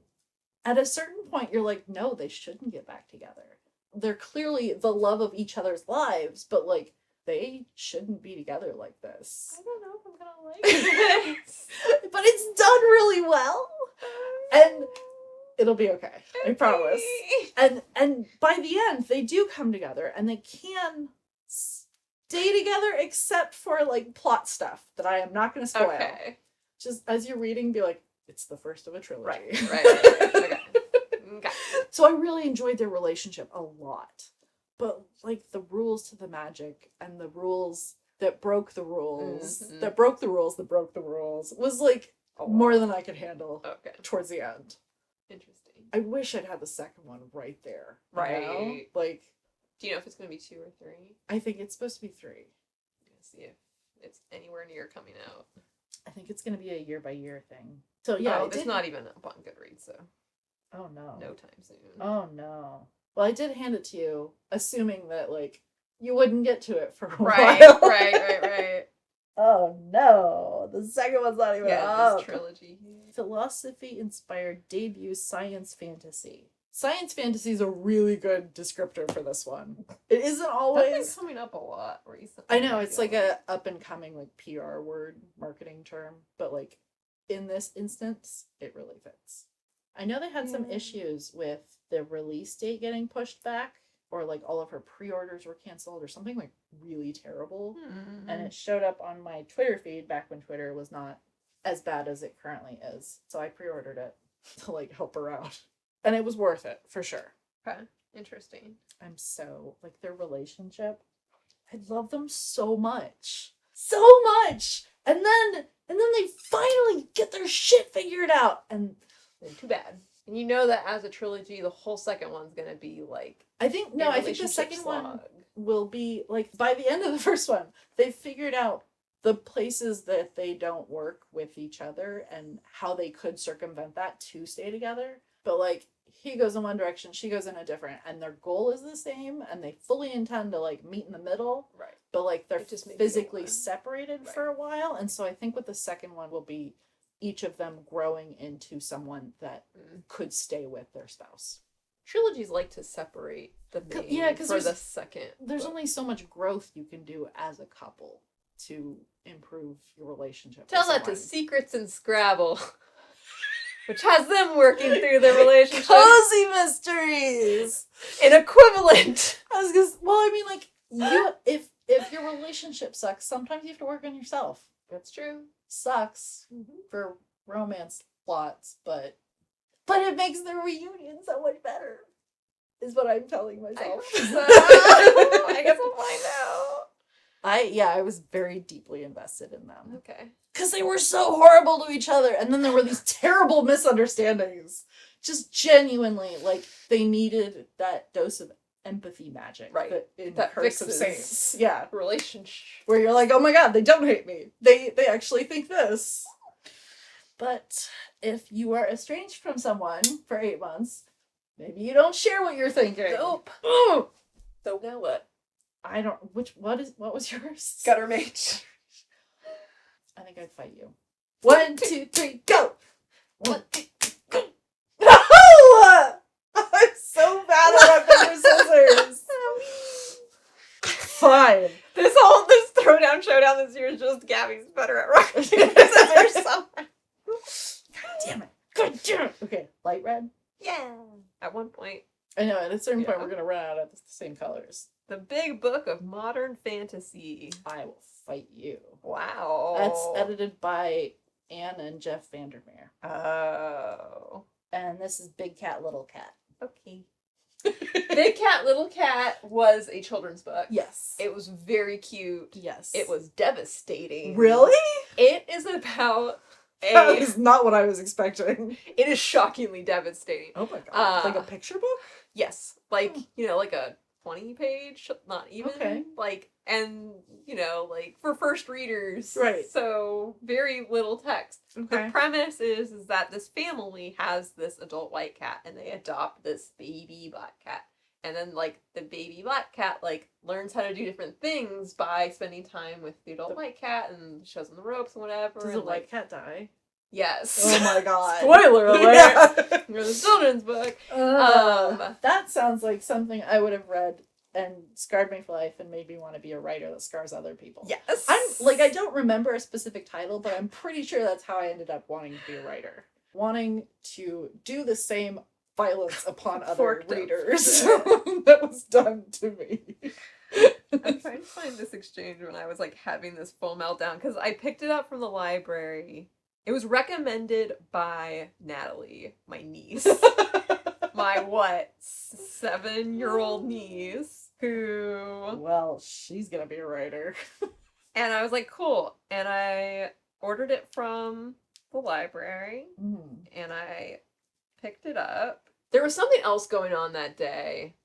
at a certain point, you're like, no, they shouldn't get back together. They're clearly the love of each other's lives, but, like, they shouldn't be together like this. I don't know if I'm gonna like it. But it's done really well. And it'll be okay. I promise. And by the end, they do come together, and they can stay together except for, like, plot stuff that I am not going to spoil. Okay. Just as you're reading, be like, it's the first of a trilogy. Right. Okay. So I really enjoyed their relationship a lot. But, like, the rules to the magic and the rules that broke the rules, that broke the rules, was, like, more than I could handle towards the end. Interesting. I wish I'd had the second one right there. Right. You know? Like... Do you know if it's going to be 2 or 3? I think it's supposed to be 3. Let's see if it's anywhere near coming out. I think it's going to be a year-by-year thing. So, yeah. It's not even up on Goodreads, so... Oh, no. No time soon. Oh, no. Well, I did hand it to you, assuming that, like, you wouldn't get to it for a while. Right. Oh, no. The second one's not even up. This trilogy. Philosophy-inspired debut science fantasy. Science fantasy is a really good descriptor for this one. It isn't always... That's been coming up a lot recently. I know, it's like a up-and-coming, like, PR word, marketing term. But, like, in this instance, it really fits. I know they had some issues with the release date getting pushed back, or, like, all of her pre-orders were canceled, or something, like, really terrible. And it showed up on my Twitter feed back when Twitter was not as bad as it currently is. So I pre-ordered it to, like, help her out. And it was worth it, for sure. Okay. Interesting. I'm so, like, their relationship, I love them so much. So much! And then they finally get their shit figured out, and... Too bad. And you know that as a trilogy, the whole second one's gonna be like... I think the second one will be, like, by the end of the first one, they've figured out the places that they don't work with each other and how they could circumvent that to stay together. But, like, he goes in one direction, she goes in a different, and their goal is the same, and they fully intend to, like, meet in the middle. Right. But, like, they're just physically separated for a while, and so I think with the second one will be each of them growing into someone that could stay with their spouse. Trilogies like to separate the main for the second. There's only so much growth you can do as a couple to improve your relationship. Tell that to Secrets and Scrabble, which has them working through their relationship. Cozy mysteries! An equivalent! I mean, like, if your relationship sucks, sometimes you have to work on yourself. That's true. Sucks for romance plots, but it makes the reunion so much better, is what I'm telling myself. I guess we'll find out. I was very deeply invested in them. Okay. Because they were so horrible to each other, and then there were these terrible misunderstandings. Just genuinely, like, they needed that dose of empathy magic. Right. That Curse of Saints. Yeah. Relationship. Where you're like, oh my god, they don't hate me. They actually think this. But if you are estranged from someone for 8 months, maybe you don't share what you're thinking. Nope. So now what? I don't... What was yours? Gutter mage. I think I'd fight you. 1, 2, 3, go! 1, 2, 3, go! No! I'm so bad at rock, paper, scissors. Fine. This Throwdown Showdown this year is just Gabi's better at rock, paper, scissors. God damn it. Okay, light red? Yeah. At one point. I know, at a certain point we're going to run out of the same colors. The Big Book of Modern Fantasy. I will fight you. Wow. That's edited by Anne and Jeff Vandermeer. Oh. And this is Big Cat, Little Cat. Okay. Big Cat, Little Cat was a children's book. Yes. It was very cute. Yes. It was devastating. Really? It is about That is not what I was expecting. It is shockingly devastating. Oh my god. Like a picture book? Yes. Like, like a 20-page, not even. Okay. Like, and, like for first readers. Right. So very little text. Okay. The premise is that this family has this adult white cat and they adopt this baby black cat. And then, like, the baby black cat, like, learns how to do different things by spending time with the adult white cat and shows him the ropes and whatever. Does the white cat die? Yes. Oh my god. Spoiler alert! Yeah. For the children's book. That sounds like something I would have read and scarred me for life and made me want to be a writer that scars other people. Yes. I don't remember a specific title, but I'm pretty sure that's how I ended up wanting to be a writer. Wanting to do the same violence upon other readers that was done to me. I'm trying to find this exchange when I was like having this full meltdown because I picked it up from the library. It was recommended by Natalie, my niece. My 7-year-old niece who... Well, she's gonna be a writer. And I was like, cool. And I ordered it from the library and I picked it up. There was something else going on that day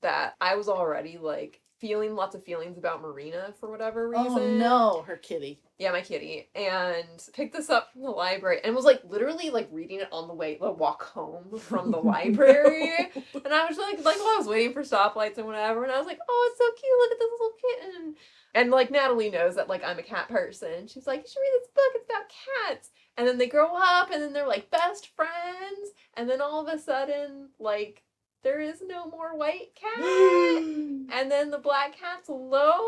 that I was already, like, feeling lots of feelings about Marina for whatever reason. Oh, no. Her kitty. Yeah, my kitty. And picked this up from the library and was, like, literally, like, reading it on the walk home from the library. No. And I was, like, while I was waiting for stoplights and whatever, and I was like, oh, it's so cute. Look at this little kitten. And, like, Natalie knows that, like, I'm a cat person. She's like, you should read this book. It's about cats. And then they grow up, and then they're, like, best friends. And then all of a sudden, like, there is no more white cat. And then the black cat's alone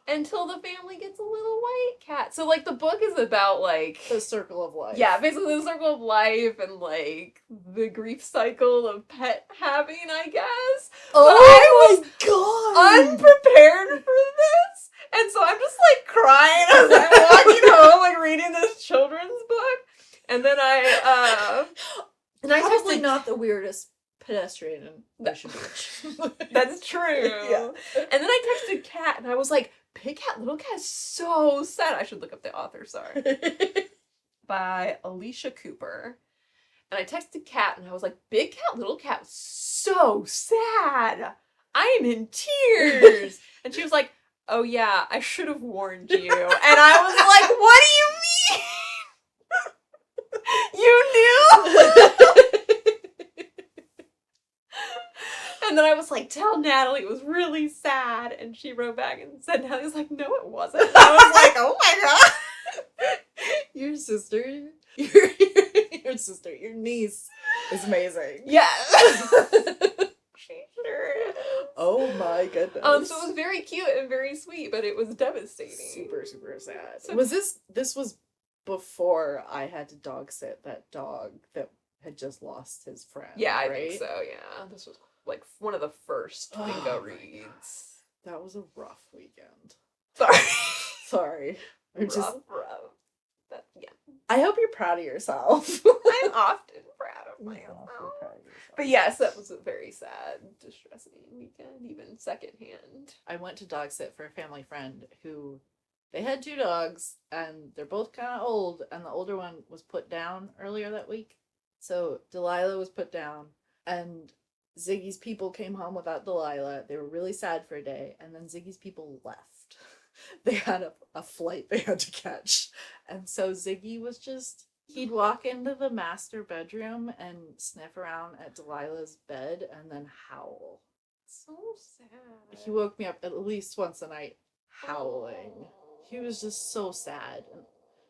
until the family gets a little white cat. So, like, the book is about, like... the circle of life. Yeah, basically the circle of life and, like, the grief cycle of pet having, I guess. Oh, my God! Unprepared for this. And so I'm just, like, crying as I'm walking home, like, reading this children's book. And then Probably not the weirdest pedestrian in Ocean Beach. That's true. Yeah. And then I texted Kat, and I was like, Big Cat, Little Cat is so sad. I should look up the author, sorry. By Alicia Cooper. And I texted Kat, and I was like, Big Cat, Little Cat was so sad. I am in tears. And she was like, oh yeah, I should have warned you. And I was like, what do you mean? You knew? And then I was like, tell Natalie it was really sad. And she wrote back and said, Natalie's like, no, it wasn't. And I was like, oh my God. Your sister, your niece is amazing. Yeah. She sure is. Oh my goodness. So it was very cute and very sweet, but it was devastating. Super, super sad. So, was this was before I had to dog sit that dog that had just lost his friend, yeah, I right? think so, yeah. This was like one of the first bingo reads. That was a rough weekend. Sorry. Sorry. Rough. Yeah. I hope you're proud of yourself. I'm often proud of myself. Proud of yourself. But yes, that was a very sad, distressing weekend, even secondhand. I went to dog sit for a family friend who, they had 2 dogs, and they're both kind of old, and the older one was put down earlier that week. So Delilah was put down, and Ziggy's people came home without Delilah. They were really sad for a day, and then Ziggy's people left. They had a flight they had to catch. And so Ziggy was just, he'd walk into the master bedroom and sniff around at Delilah's bed and then howl. So sad. He woke me up at least once a night howling. He was just so sad.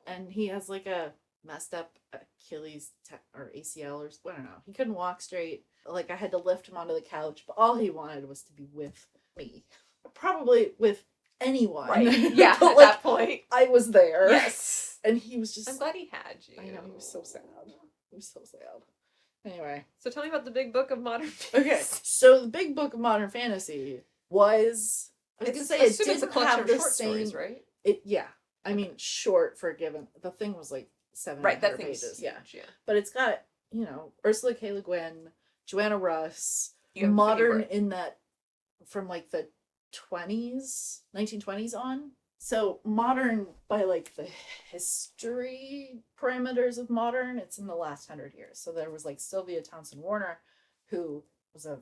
And he has like a messed up Achilles or ACL or I don't know. He couldn't walk straight. Like I had to lift him onto the couch, but all he wanted was to be with me. Probably with anyone. Right. Yeah, but at like, that point. I was there. Yes. And he was just... I'm glad he had you. I know, he was so sad. He was so sad. Anyway. So tell me about the big book of modern fantasy. Okay, so the big book of modern fantasy was... I was going to say it didn't a collection have of the short same... stories, right? Yeah. I mean, short for given... The thing was like 700 pages. Yeah. But it's got, Ursula K. Le Guin, Joanna Russ, modern in that from like the 1920s on. So modern, by like the history parameters of modern, it's in the last 100 years. So there was like Sylvia Townsend Warner, who was a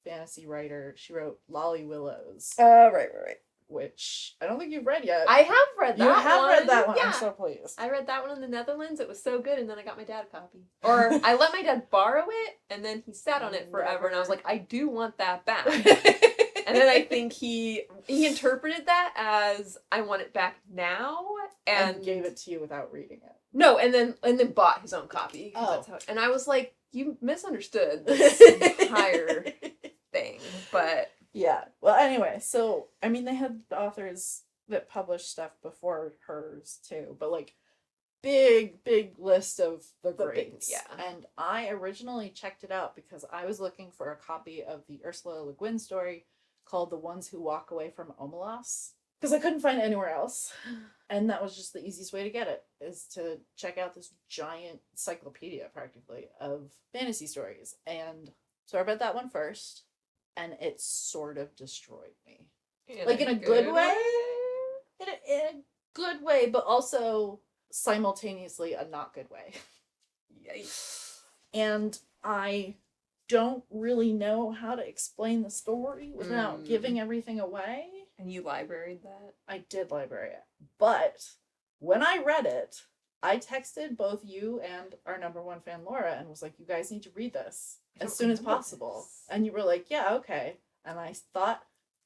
fantasy writer. She wrote Lolly Willows, Right. which I don't think you've read yet. I have read that You have one. read that one. Yeah. I'm so pleased. I read that one in the Netherlands. It was so good, and then I got my dad a copy. Or I let my dad borrow it, and then he sat on it forever, and I was like, I do want that back. And then I think he interpreted that as I want it back now, and gave it to you without reading it. No, and then bought his own copy. Oh. That's how, and I was like, you misunderstood this entire thing, but yeah. Well, anyway, so I mean, they had authors that published stuff before hers too, but like big list of the greats. Yeah. And I originally checked it out because I was looking for a copy of the Ursula Le Guin story called The Ones Who Walk Away from Omelas, because I couldn't find it anywhere else. And that was just the easiest way to get it, is to check out this giant encyclopedia, practically, of fantasy stories. And so I read that one first, and it sort of destroyed me. Like, in a good way? In a good way, but also simultaneously a not good way. Yikes. And I don't really know how to explain the story without giving everything away. And you libraried that? I did library it. But when I read it, I texted both you and our number one fan, Laura, and was like, you guys need to read this as soon as possible. And you were like, yeah, okay. And I thought,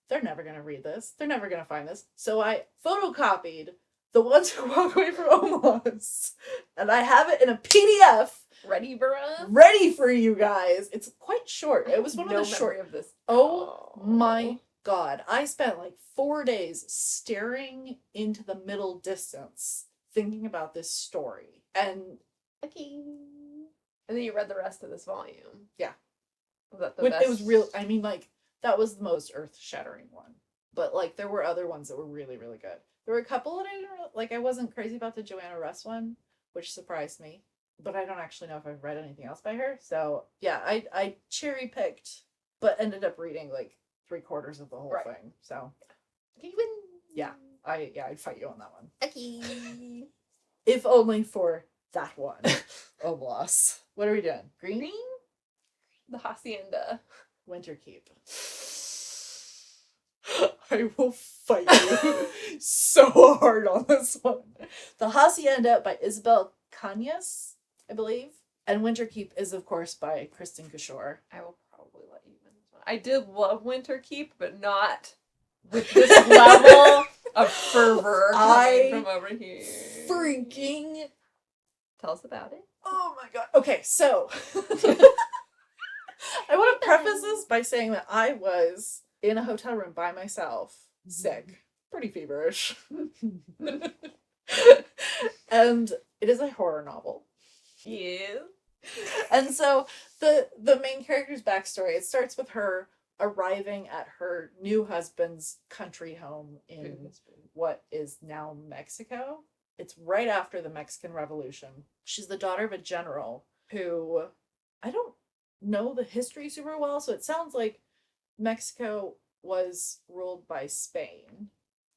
they're never going to read this. They're never going to find this. So I photocopied The Ones Who Walk Away from Omelas. And I have it in a PDF. Ready, bruh? Ready for you guys. It's quite short. It was one of the short of this. Oh my God. I spent like 4 days staring into the middle distance thinking about this story. And Okay. And then you read the rest of this volume. Yeah. Was that the when best? it was real, I mean, like, that was the most earth-shattering one. But like, there were other ones that were really, really good. There were a couple that I didn't like. I wasn't crazy about the Joanna Russ one, which surprised me. But I don't actually know if I've read anything else by her. So yeah, I cherry picked, but ended up reading like 3/4 of the whole thing. So Okay, you win. Yeah, I'd fight you on that one. Okay. If only for that one. Oh, loss. What are we doing? Green? The Hacienda. Winter Keep. I will fight you so hard on this one. The Hacienda by Isabel Cañas, I believe. And Winter Keep is, of course, by Kristen Kishore. I will probably let you win this one. I did love Winter Keep, but not with this level of fervor coming from over here. Freaking... Tell us about it. Oh my god. Okay, so... I want to preface this by saying that I was in a hotel room by myself, sick, pretty feverish. And it is a horror novel. Yeah. And so the main character's backstory, it starts with her arriving at her new husband's country home in what is now Mexico. It's right after the Mexican Revolution. She's the daughter of a general who, I don't know the history super well, so it sounds like Mexico was ruled by Spain,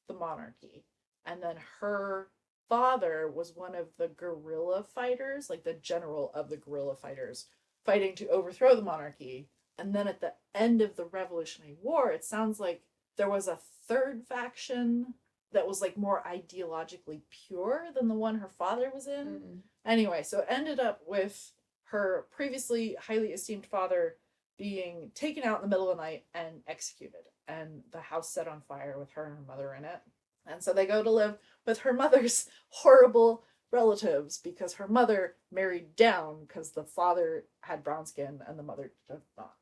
the monarchy, and then her father was one of the guerrilla fighters, like the general of the guerrilla fighters, fighting to overthrow the monarchy. And then at the end of the Revolutionary War, it sounds like there was a third faction that was like more ideologically pure than the one her father was in. Mm-hmm. Anyway, so it ended up with her previously highly esteemed father being taken out in the middle of the night and executed, and the house set on fire with her and her mother in it. And so they go to live with her mother's horrible relatives because her mother married down because the father had brown skin and the mother did not.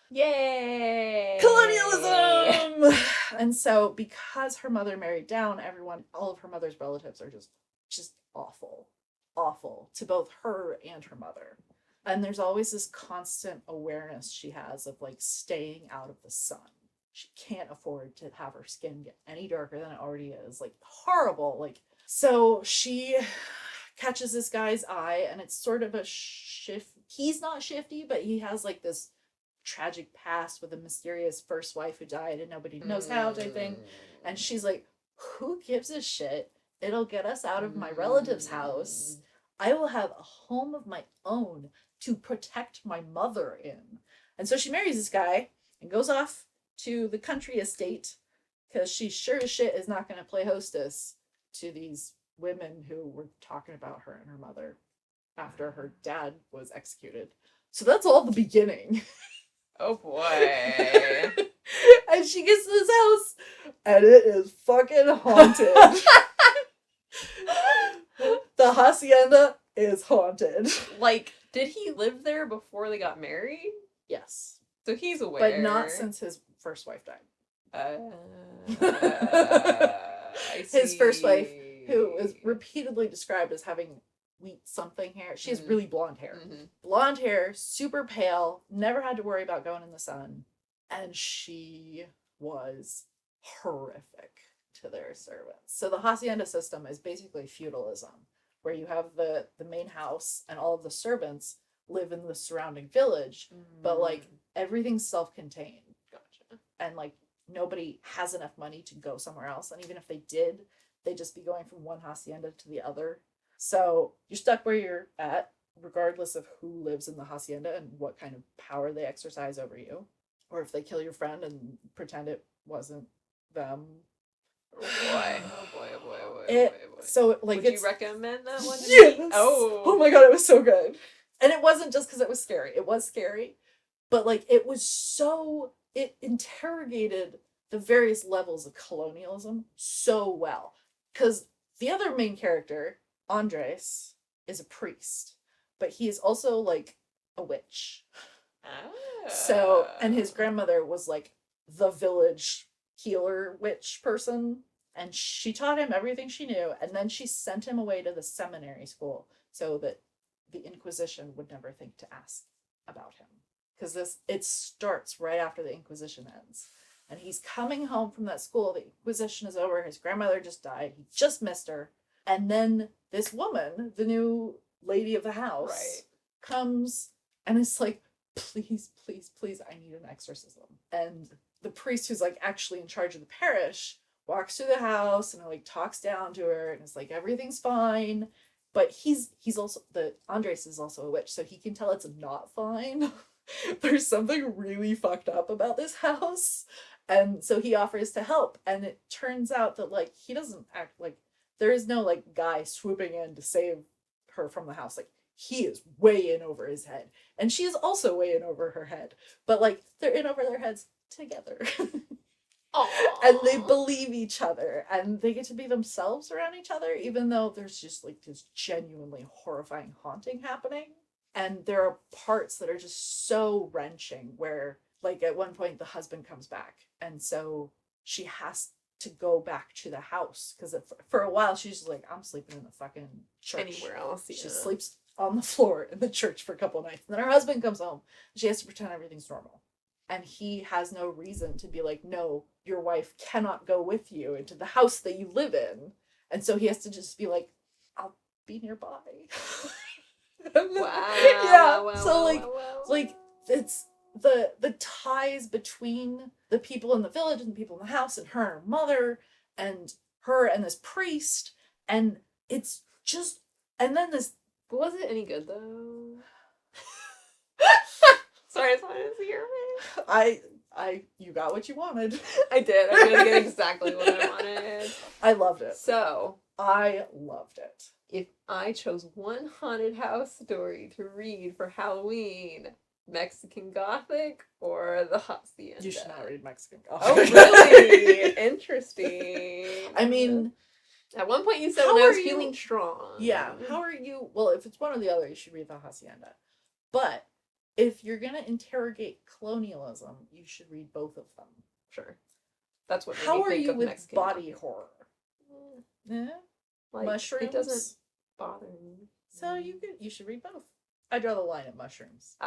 Yay! Colonialism! And so because her mother married down, all of her mother's relatives are just awful. Awful to both her and her mother. And there's always this constant awareness she has of like staying out of the sun. She can't afford to have her skin get any darker than it already is. Like, horrible. Like, so she catches this guy's eye, and it's sort of a shift. He's not shifty, but he has like this tragic past with a mysterious first wife who died and nobody knows how type thing. And she's like who gives a shit? It'll get us out of my relative's house. I will have a home of my own to protect my mother in. And so she marries this guy and goes off to the country estate because she sure as shit is not going to play hostess to these women who were talking about her and her mother after her dad was executed. So that's all the beginning. Oh boy. And she gets to this house and it is fucking haunted. The hacienda is haunted. Like, did he live there before they got married? Yes. So he's aware. But not since his first wife died. I see. His first wife, who is repeatedly described as having wheat something hair. She has really blonde hair. Mm-hmm. Blonde hair, super pale, never had to worry about going in the sun. And she was horrific to their servants. So the hacienda system is basically feudalism, where you have the main house and all of the servants live in the surrounding village, but like everything's self-contained. Gotcha. And like nobody has enough money to go somewhere else. And even if they did, they'd just be going from one hacienda to the other. So you're stuck where you're at, regardless of who lives in the hacienda and what kind of power they exercise over you. Or if they kill your friend and pretend it wasn't them. Oh boy. Oh boy, oh boy, oh boy, It, oh boy. so like Would it's, you recommend that one? Yes! Oh. Oh my god, it was so good. And it wasn't just because it was scary. It was scary. But like it was so, it interrogated the various levels of colonialism so well. Because the other main character, Andres, is a priest. But he is also like a witch. So, and his grandmother was like the village healer witch person. And she taught him everything she knew. And then she sent him away to the seminary school so that the Inquisition would never think to ask about him. Because it starts right after the Inquisition ends. And he's coming home from that school. The Inquisition is over. His grandmother just died. He just missed her. And then this woman, the new lady of the house, comes and is like, please, please, please, I need an exorcism. And the priest who's like actually in charge of the parish walks through the house and like talks down to her and is like, everything's fine. But he's also, Andres is also a witch, so he can tell it's not fine. There's something really fucked up about this house. And so he offers to help. And it turns out that like, he doesn't act like, there is no like guy swooping in to save her from the house. Like, he is way in over his head. And she is also way in over her head. But like, they're in over their heads together. And they believe each other. And they get to be themselves around each other, even though there's just like this genuinely horrifying haunting happening. And there are parts that are just so wrenching where like at one point the husband comes back. And so she has to go back to the house. Because for a while she's just like, I'm sleeping in the fucking church. Anywhere else. Yeah. She sleeps on the floor in the church for a couple nights. And then her husband comes home. And she has to pretend everything's normal. And he has no reason to be like, no, your wife cannot go with you into the house that you live in. And so he has to just be like, I'll be nearby. Wow. Yeah. Wow, So wow, like it's the ties between the people in the village and the people in the house and her mother and her and this priest. And it's just, and then this. Was it any good though? Sorry, I just wanted to hear it. You got what you wanted. I did. I did get exactly what I wanted. I loved it. So, I loved it. if I chose one haunted house story to read for Halloween, Mexican Gothic or the Hacienda? You should not read Mexican Oh, Gothic. really? Interesting. I mean, at one point you said how when I was are you- feeling strong. yeah, how are you? Well, if it's one or the other, you should read the Hacienda. But if you're going to interrogate colonialism, you should read both of them. Sure. That's what made How me are think you of with Mexican body Gothic. horror? Eh? Like, Mushrooms? It doesn't bother me. So you should read both. I draw the line at mushrooms.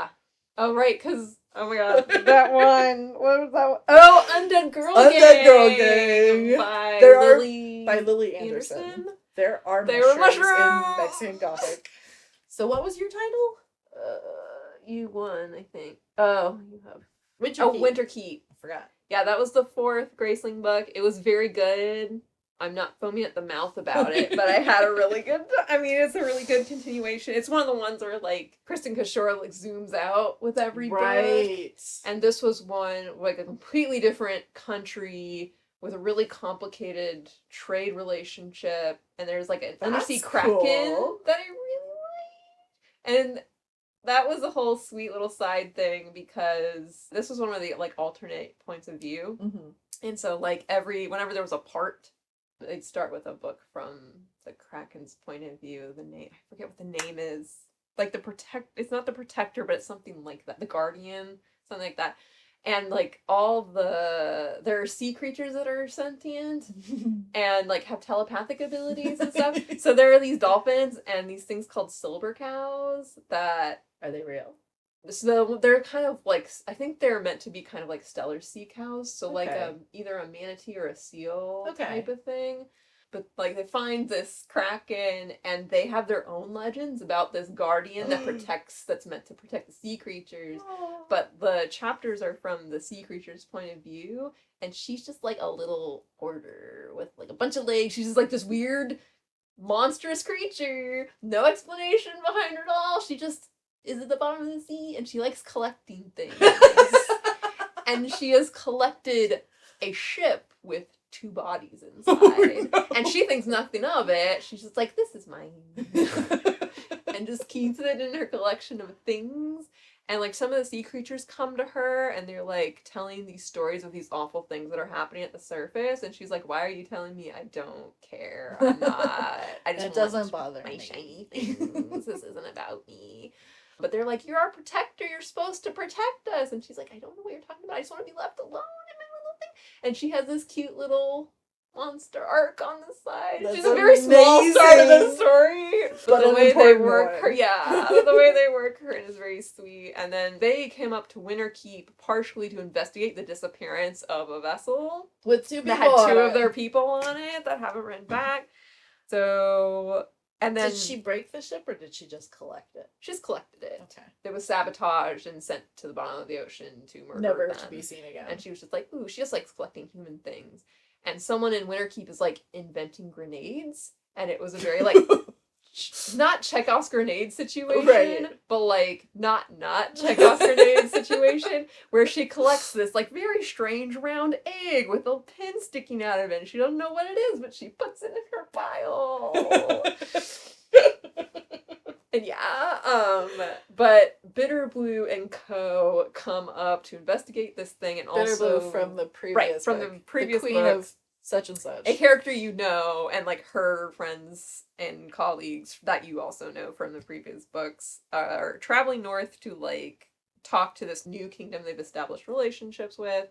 Oh, right, because, oh my god, that one, what was that one? Oh, Undead Girl Gang! Undead Girl Gang! By There are- Lily... By Lily Anderson. There are They were mushrooms in mushrooms! Mexican Gothic. So what was your title? You won, I think. Oh, you have... Winter Keep. Winter Keep. I forgot. Yeah, that was the 4th Graceling book. It was very good. I'm not foaming at the mouth about it, but I had a really good, it's a really good continuation. It's one of the ones where, like, Kristen Kishore, like, zooms out with every book. And this was one, like, a completely different country with a really complicated trade relationship. And there's, like, an undersea kraken that I really like. And that was a whole sweet little side thing because this was one of the, like, alternate points of view. Mm-hmm. And so, like, whenever there was a part, they'd start with a book from the Kraken's point of view. The name, I forget what the name is. Like, it's not the Protector, but it's something like that. The Guardian, something like that. And, like, there are sea creatures that are sentient and, like, have telepathic abilities and stuff. So there are these dolphins and these things called silver cows that... Are they real? So they're kind of like, I think they're meant to be kind of like stellar sea cows. So like either a manatee or a seal type of thing. But like they find this kraken and they have their own legends about this guardian that's meant to protect the sea creatures. But the chapters are from the sea creature's point of view. And she's just like a little hoarder with like a bunch of legs. She's just like this weird monstrous creature. No explanation behind her at all. She just is at the bottom of the sea and she likes collecting things. And she has collected a ship with 2 bodies inside. And she thinks nothing of it. She's just like, this is mine. And just keeps it in her collection of things. And like some of the sea creatures come to her and they're like telling these stories of these awful things that are happening at the surface. And she's like, why are you telling me? I don't care. I'm not. I just it doesn't bother my me. shiny things. This isn't about me. But they're like, you're our protector. You're supposed to protect us. And she's like, I don't know what you're talking about. I just want to be left alone in my little thing. And she has this cute little monster arc on the side. That's She's a very small start of the story. But the way they work her, the way they work her is very sweet. And then they came up to Winter Keep partially to investigate the disappearance of a vessel. With 2 people that had 2 on of it. their people on it that haven't written back. So... And then, did she break the ship or did she just collect it? She just collected it. Okay. It was sabotaged and sent to the bottom of the ocean to murder Never them. to be seen again. And she was just like, ooh, she just likes collecting human things. And someone in Winterkeep is like inventing grenades. And it was a very like, not Chekhov's grenade situation, but like not Chekhov's grenade situation where she collects this like very strange round egg with a pin sticking out of it. And she doesn't know what it is, but she puts it in her pile. And but Bitterblue and Co. come up to investigate this thing and also Bitterblue from the previous from the previous queen book. of such and such. A character you know, and like her friends and colleagues that you also know from the previous books are traveling north to like talk to this new kingdom they've established relationships with.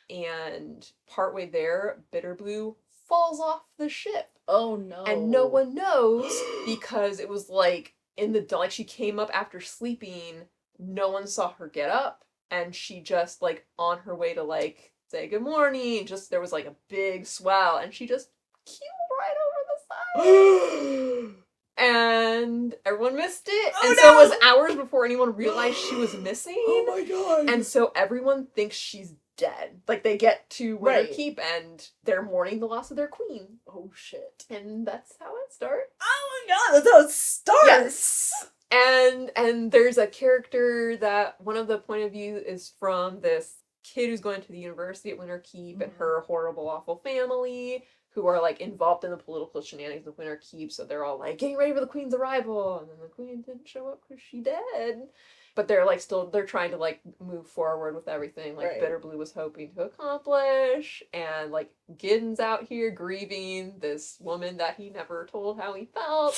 And partway there, Bitterblue falls off the ship. Oh no. And no one knows because it was like like she came up after sleeping, no one saw her get up, and she just like on her way to like say good morning, just there was like a big swell and she just keeled right over the side. And everyone missed it. Oh, and no! So it was hours before anyone realized she was missing. Oh my god. And so everyone thinks she's dead. Like they get to Winterkeep and they're mourning the loss of their queen. Oh shit. And that's how it starts. Oh my god, that's how it starts. Yes. And there's a character that one of the point of view is from this kid who's going to the university at Winterkeep and her horrible, awful family who are like involved in the political shenanigans of Winterkeep. So they're all like getting ready for the queen's arrival, and then the queen didn't show up because she dead. But they're like they're trying to like move forward with everything like Bitterblue was hoping to accomplish, and like Gideon's out here grieving this woman that he never told how he felt.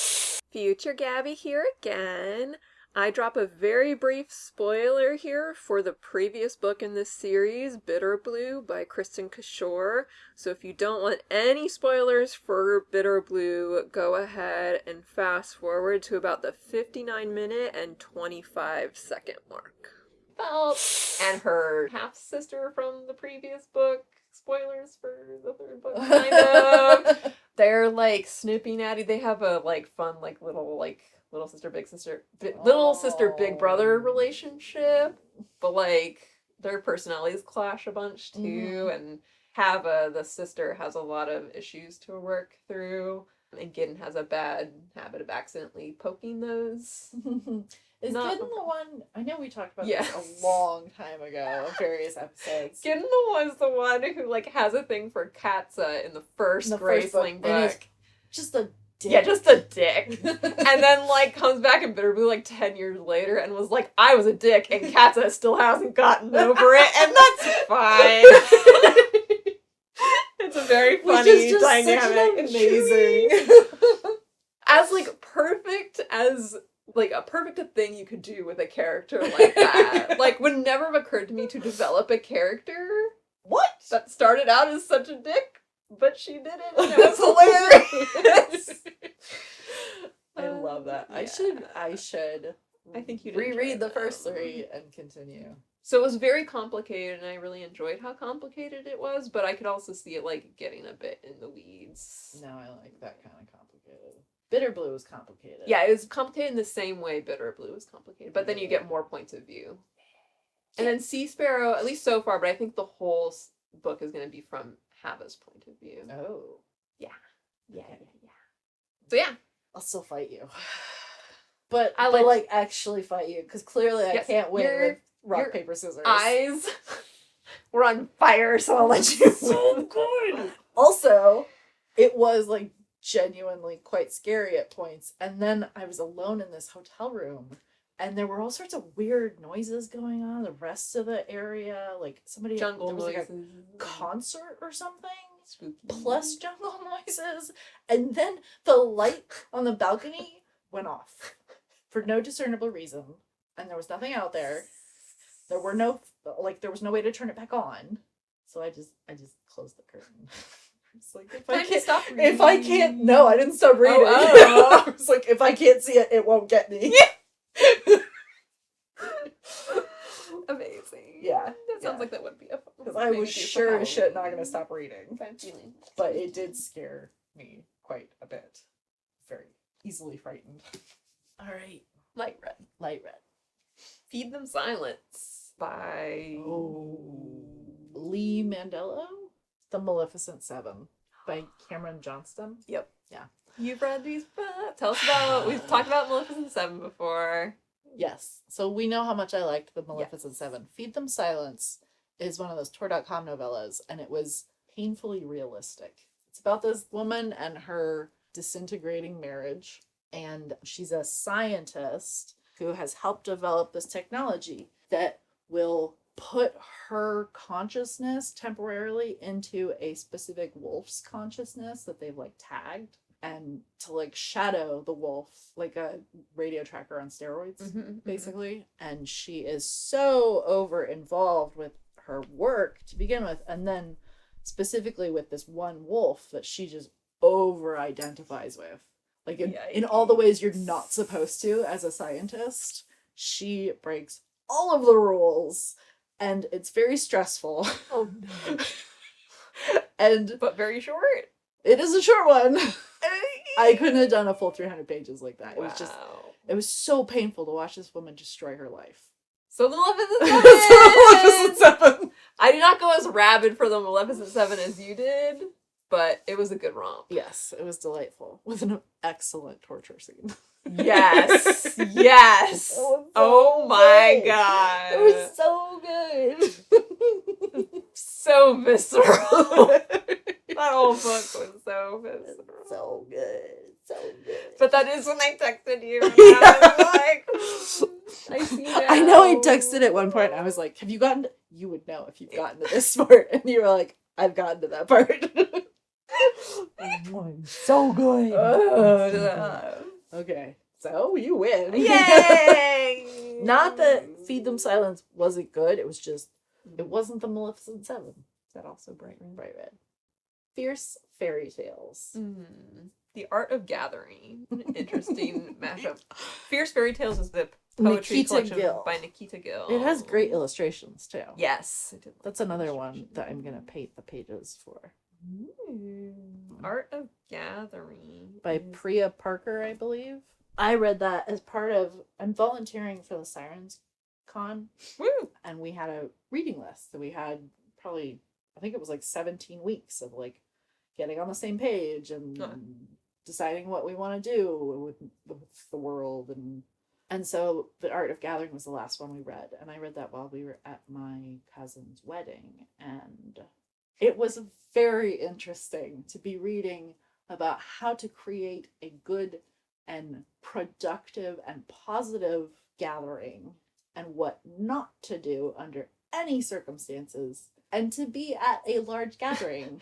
Future Gabi here again. I drop a very brief spoiler here for the previous book in this series, Bitterblue by Kristen Kishore. So if you don't want any spoilers for Bitterblue, go ahead and fast forward to about the 59-minute and 25-second mark. And her half-sister from the previous book, spoilers for the third book, kind of. They're like snipping at it. They have a like fun like little sister big brother relationship, but like their personalities clash a bunch too, and Hava, the sister, has a lot of issues to work through, and Gideon has a bad habit of accidentally poking those. Is Not- Gideon the one? I know we talked about Yes. this a long time ago in various episodes. Gideon was the one who like has a thing for Katza in the first In the first Graceling book. and is just a dick. Yeah, just a dick. And then like comes back in Bitterblue like 10 years later and was like, I was a dick and Katza still hasn't gotten over it, and that's fine. It's a very funny Which is just dynamic. such an amazing. As like perfect as like a perfect thing you could do with a character like that. Like would never have occurred to me to develop a character What? that started out as such a dick, but she did it and it was hilarious. I love that. Yeah. I should I think you'd reread enjoy the first them. 3 and continue. So it was very complicated, and I really enjoyed how complicated it was, but I could also see it, like, getting a bit in the weeds. No, I like that kind of complicated. Bitterblue was complicated. Yeah, it was complicated in the same way Bitterblue was complicated, but then you get more points of view. And then Sea Sparrow, at least so far, but I think the whole book is going to be from Hava's point of view. Oh. Yeah. Okay. So yeah. I'll still fight you. But I but like- actually fight you, because clearly I Yes, can't win your- with rock, your paper, scissors. Eyes were on fire, so I'll let you win. good. Also, it was like genuinely quite scary at points. And then I was alone in this hotel room, and there were all sorts of weird noises going on. The rest of the area, like somebody Jungle there was like noises. a concert or something. Spooky. Plus jungle noises, and then the light on the balcony went off for no discernible reason, and there was nothing out there. There was no way to turn it back on, so I just closed the curtain. It's like if I can't, no, I didn't stop reading. Oh. I was like, if I can't see it, it won't get me. Amazing. Yeah, That sounds like that would be a fun. Because I was sure as shit not gonna stop reading. Fun feeling. But it did scare me quite a bit. Very easily frightened. Alright. Light red. Light red. Feed Them Silence by Lee Mandello? The Maleficent Seven by Cameron Johnston. Yep. Yeah. You've read these books. Tell us about. We've talked about Maleficent 7 before. Yes. So we know how much I liked the Maleficent Seven. Feed Them Silence is one of those Tor.com novellas, and it was painfully realistic. It's about this woman and her disintegrating marriage, and she's a scientist who has helped develop this technology that will put her consciousness temporarily into a specific wolf's consciousness that they've like tagged, and to like shadow the wolf like a radio tracker on steroids, basically. And she is so over involved with her work to begin with, and then specifically with this one wolf that she just over identifies with, like in all the ways you're not supposed to as a scientist. She breaks all of the rules, and it's very stressful. Oh no. But very short. It is a short one. I couldn't have done a full 300 pages like that. Wow. It was so painful to watch this woman destroy her life. So the Maleficent 7! Maleficent 7! I did not go as rabid for the Maleficent 7 as you did, but it was a good romp. Yes, it was delightful. With an excellent torture scene. Yes! Yes! It was so Oh my good. god! It was so good. So visceral. That whole book was so visceral. So good. So good. But that is when I texted you. And Yeah. I was like, I see now. I know I texted at one point. I was like, have you gotten to... You would know if you've gotten to this part. And you were like, I've gotten to that part. So good. Okay. So you win. Yay! Not that Feed Them Silence wasn't good. It was just, it wasn't the Maleficent 7. Is that also bright red? Bright red. Fierce Fairy Tales. The Art of Gathering. An interesting mashup. Fierce Fairy Tales is the poetry Nikita collection Gill. by Nikita Gill. It has great illustrations too. Yes. I did like That's the another one illustration. that I'm going to paint the pages for. Art of Gathering. By Priya Parker, I believe. I read that as part of, I'm volunteering for the Sirens Con, Woo! and we had a reading list. So we had probably I think it was like 17 weeks of like getting on the same page and deciding what we want to do with the world. And so The Art of Gathering was the last one we read. And I read that while we were at my cousin's wedding. And it was very interesting to be reading about how to create a good and productive and positive gathering and what not to do under any circumstances, and to be at a large gathering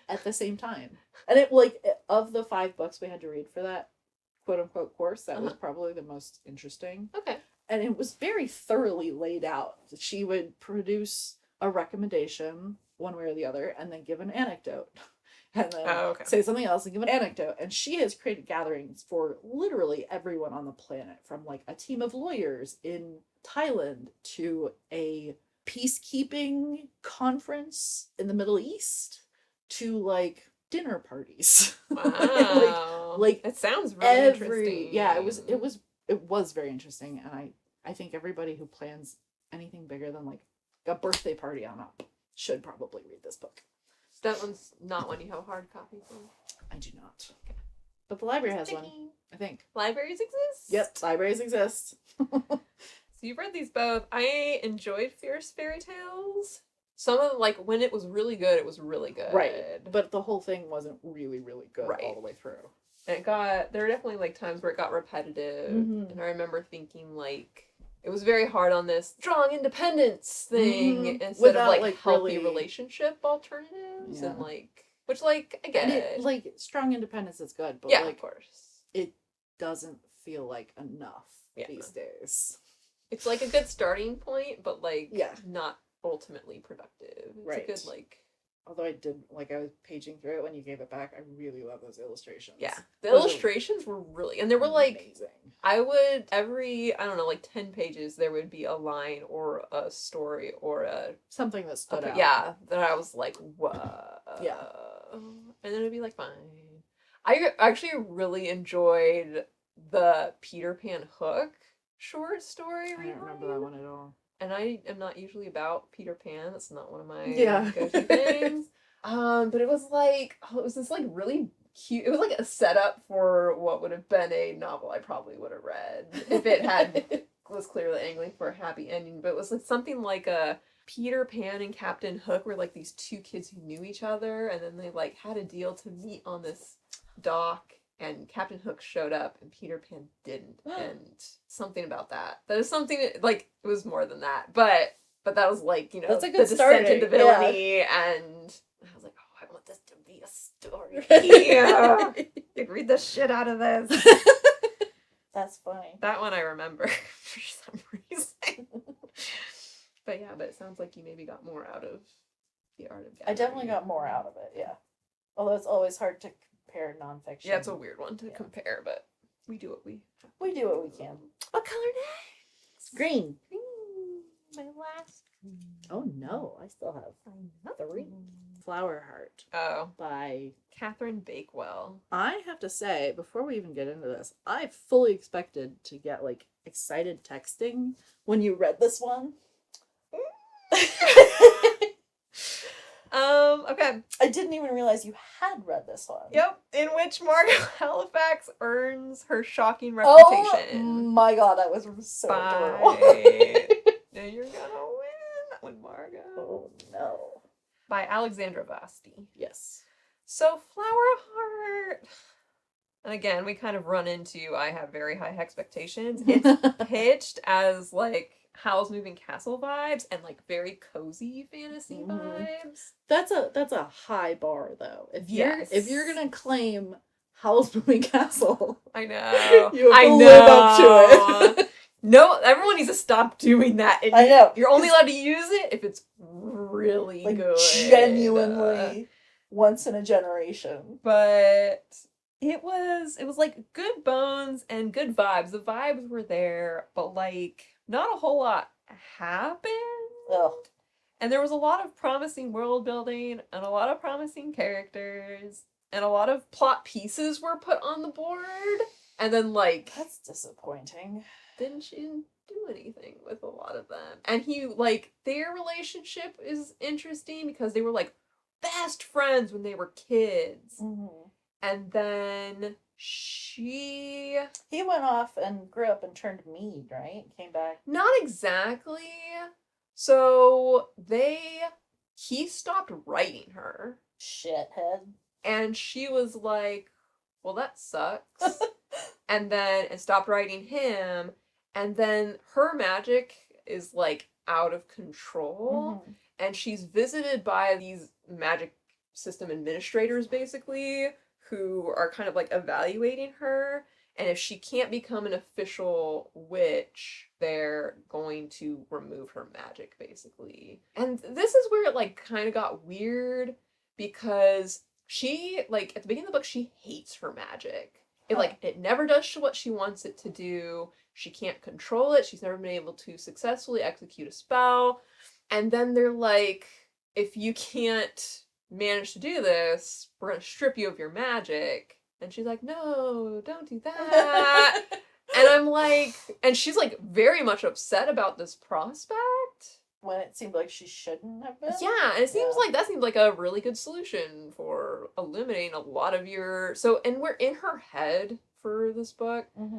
at the same time. And it, like, of the 5 books we had to read for that quote unquote course, that was probably the most interesting. Okay. And it was very thoroughly laid out. She would produce a recommendation one way or the other and then give an anecdote. And then say something else and give an anecdote. And she has created gatherings for literally everyone on the planet, from like a team of lawyers in Thailand to a peacekeeping conference in the Middle East to like dinner parties. Wow. like it sounds really interesting. Yeah, it was very interesting. And I think everybody who plans anything bigger than like a birthday party on up should probably read this book. That one's not one you have a hard copy for? I do not. Okay. But the library has one, I think. Libraries exist? Yep, libraries exist. So you've read these both. I enjoyed Fierce Fairy Tales. Some of them, like, when it was really good, it was really good. Right. But the whole thing wasn't really, really good all the way through. And there were definitely, like, times where it got repetitive. Mm-hmm. And I remember thinking, like, it was very hard on this strong independence thing instead without, of, like healthy really... relationship alternatives. Yeah. And, like, which, like, I get it. Like, strong independence is good, but, yeah, like, of course. It doesn't feel like enough these days. It's, like, a good starting point, but, like, not ultimately productive. It's a good, like... Although I was paging through it when you gave it back, I really love those illustrations. Yeah. The illustrations were really... And there were, like... Amazing. I would, every, 10 pages, there would be a line or a story or something that stood out. Yeah, that I was like, whoa. Yeah. And then it'd be like, fine. I actually really enjoyed the Peter Pan Hook short story read. I don't remember that one at all. And I am not usually about Peter Pan. That's not one of my go-to things. But it was like, it was this like really cute. It was like a setup for what would have been a novel I probably would have read if it was clearly angling for a happy ending. But it was like something like a Peter Pan and Captain Hook were like these two kids who knew each other, and then they like had a deal to meet on this dock. And Captain Hook showed up, and Peter Pan didn't. And something about that. That is something, like, it was more than that. But that was, like, that's a good the descent into villainy. Yeah. And I was like, oh, I want this to be a story. Yeah. You'd read the shit out of this. That's funny. That one I remember for some reason. But it sounds like you maybe got more out of The Art of Gathering. I definitely got more out of it, yeah. Although it's always hard to compare nonfiction. Yeah, it's a weird one to compare, but we do what we can. What color next? Green. My last green. Oh no, I still have 3. Flower Heart. Oh. By Catherine Bakewell. I have to say, before we even get into this, I fully expected to get like excited texting when you read this one. Okay. I didn't even realize you had read this one. Yep, in which Margot Halifax earns her shocking reputation. Oh my god, that was so adorable. Now you're gonna win with Margot. Oh no. By Alexandra Vasti. Yes. So Flower Heart. And again, we kind of run into I have very high expectations. It's pitched as like Howl's Moving Castle vibes and like very cozy fantasy vibes. That's a high bar though. If you're gonna claim Howl's Moving Castle, I know. You have to live up to it. No, everyone needs to stop doing that. I know. You're only allowed to use it if it's really like good. Genuinely once in a generation. But it was like good bones and good vibes. The vibes were there, but like not a whole lot happened. Ugh. And there was a lot of promising world building and a lot of promising characters and a lot of plot pieces were put on the board. And then like that's disappointing. Didn't you do anything with a lot of them. And he, like, their relationship is interesting because they were, like, best friends when they were kids. Mm-hmm. And then he went off and grew up and turned mead, right? Came back. Not exactly. So he stopped writing her. Shithead. And she was like, well, that sucks. and stopped writing him. And then her magic is, like, out of control. Mm-hmm. And she's visited by these magic system administrators, basically, who are kind of, like, evaluating her. And if she can't become an official witch, they're going to remove her magic, basically. And this is where it, like, kind of got weird, because she, like, at the beginning of the book, she hates her magic. It never does what she wants it to do. She can't control it. She's never been able to successfully execute a spell. And then they're like, if you can't manage to do this, we're going to strip you of your magic. And she's like, no, don't do that. And I'm like, and she's, like, very much upset about this prospect. When it seemed like she shouldn't have been. Yeah, and it seems like that seems like a really good solution for eliminating a lot of your... And we're in her head for this book. Mm-hmm.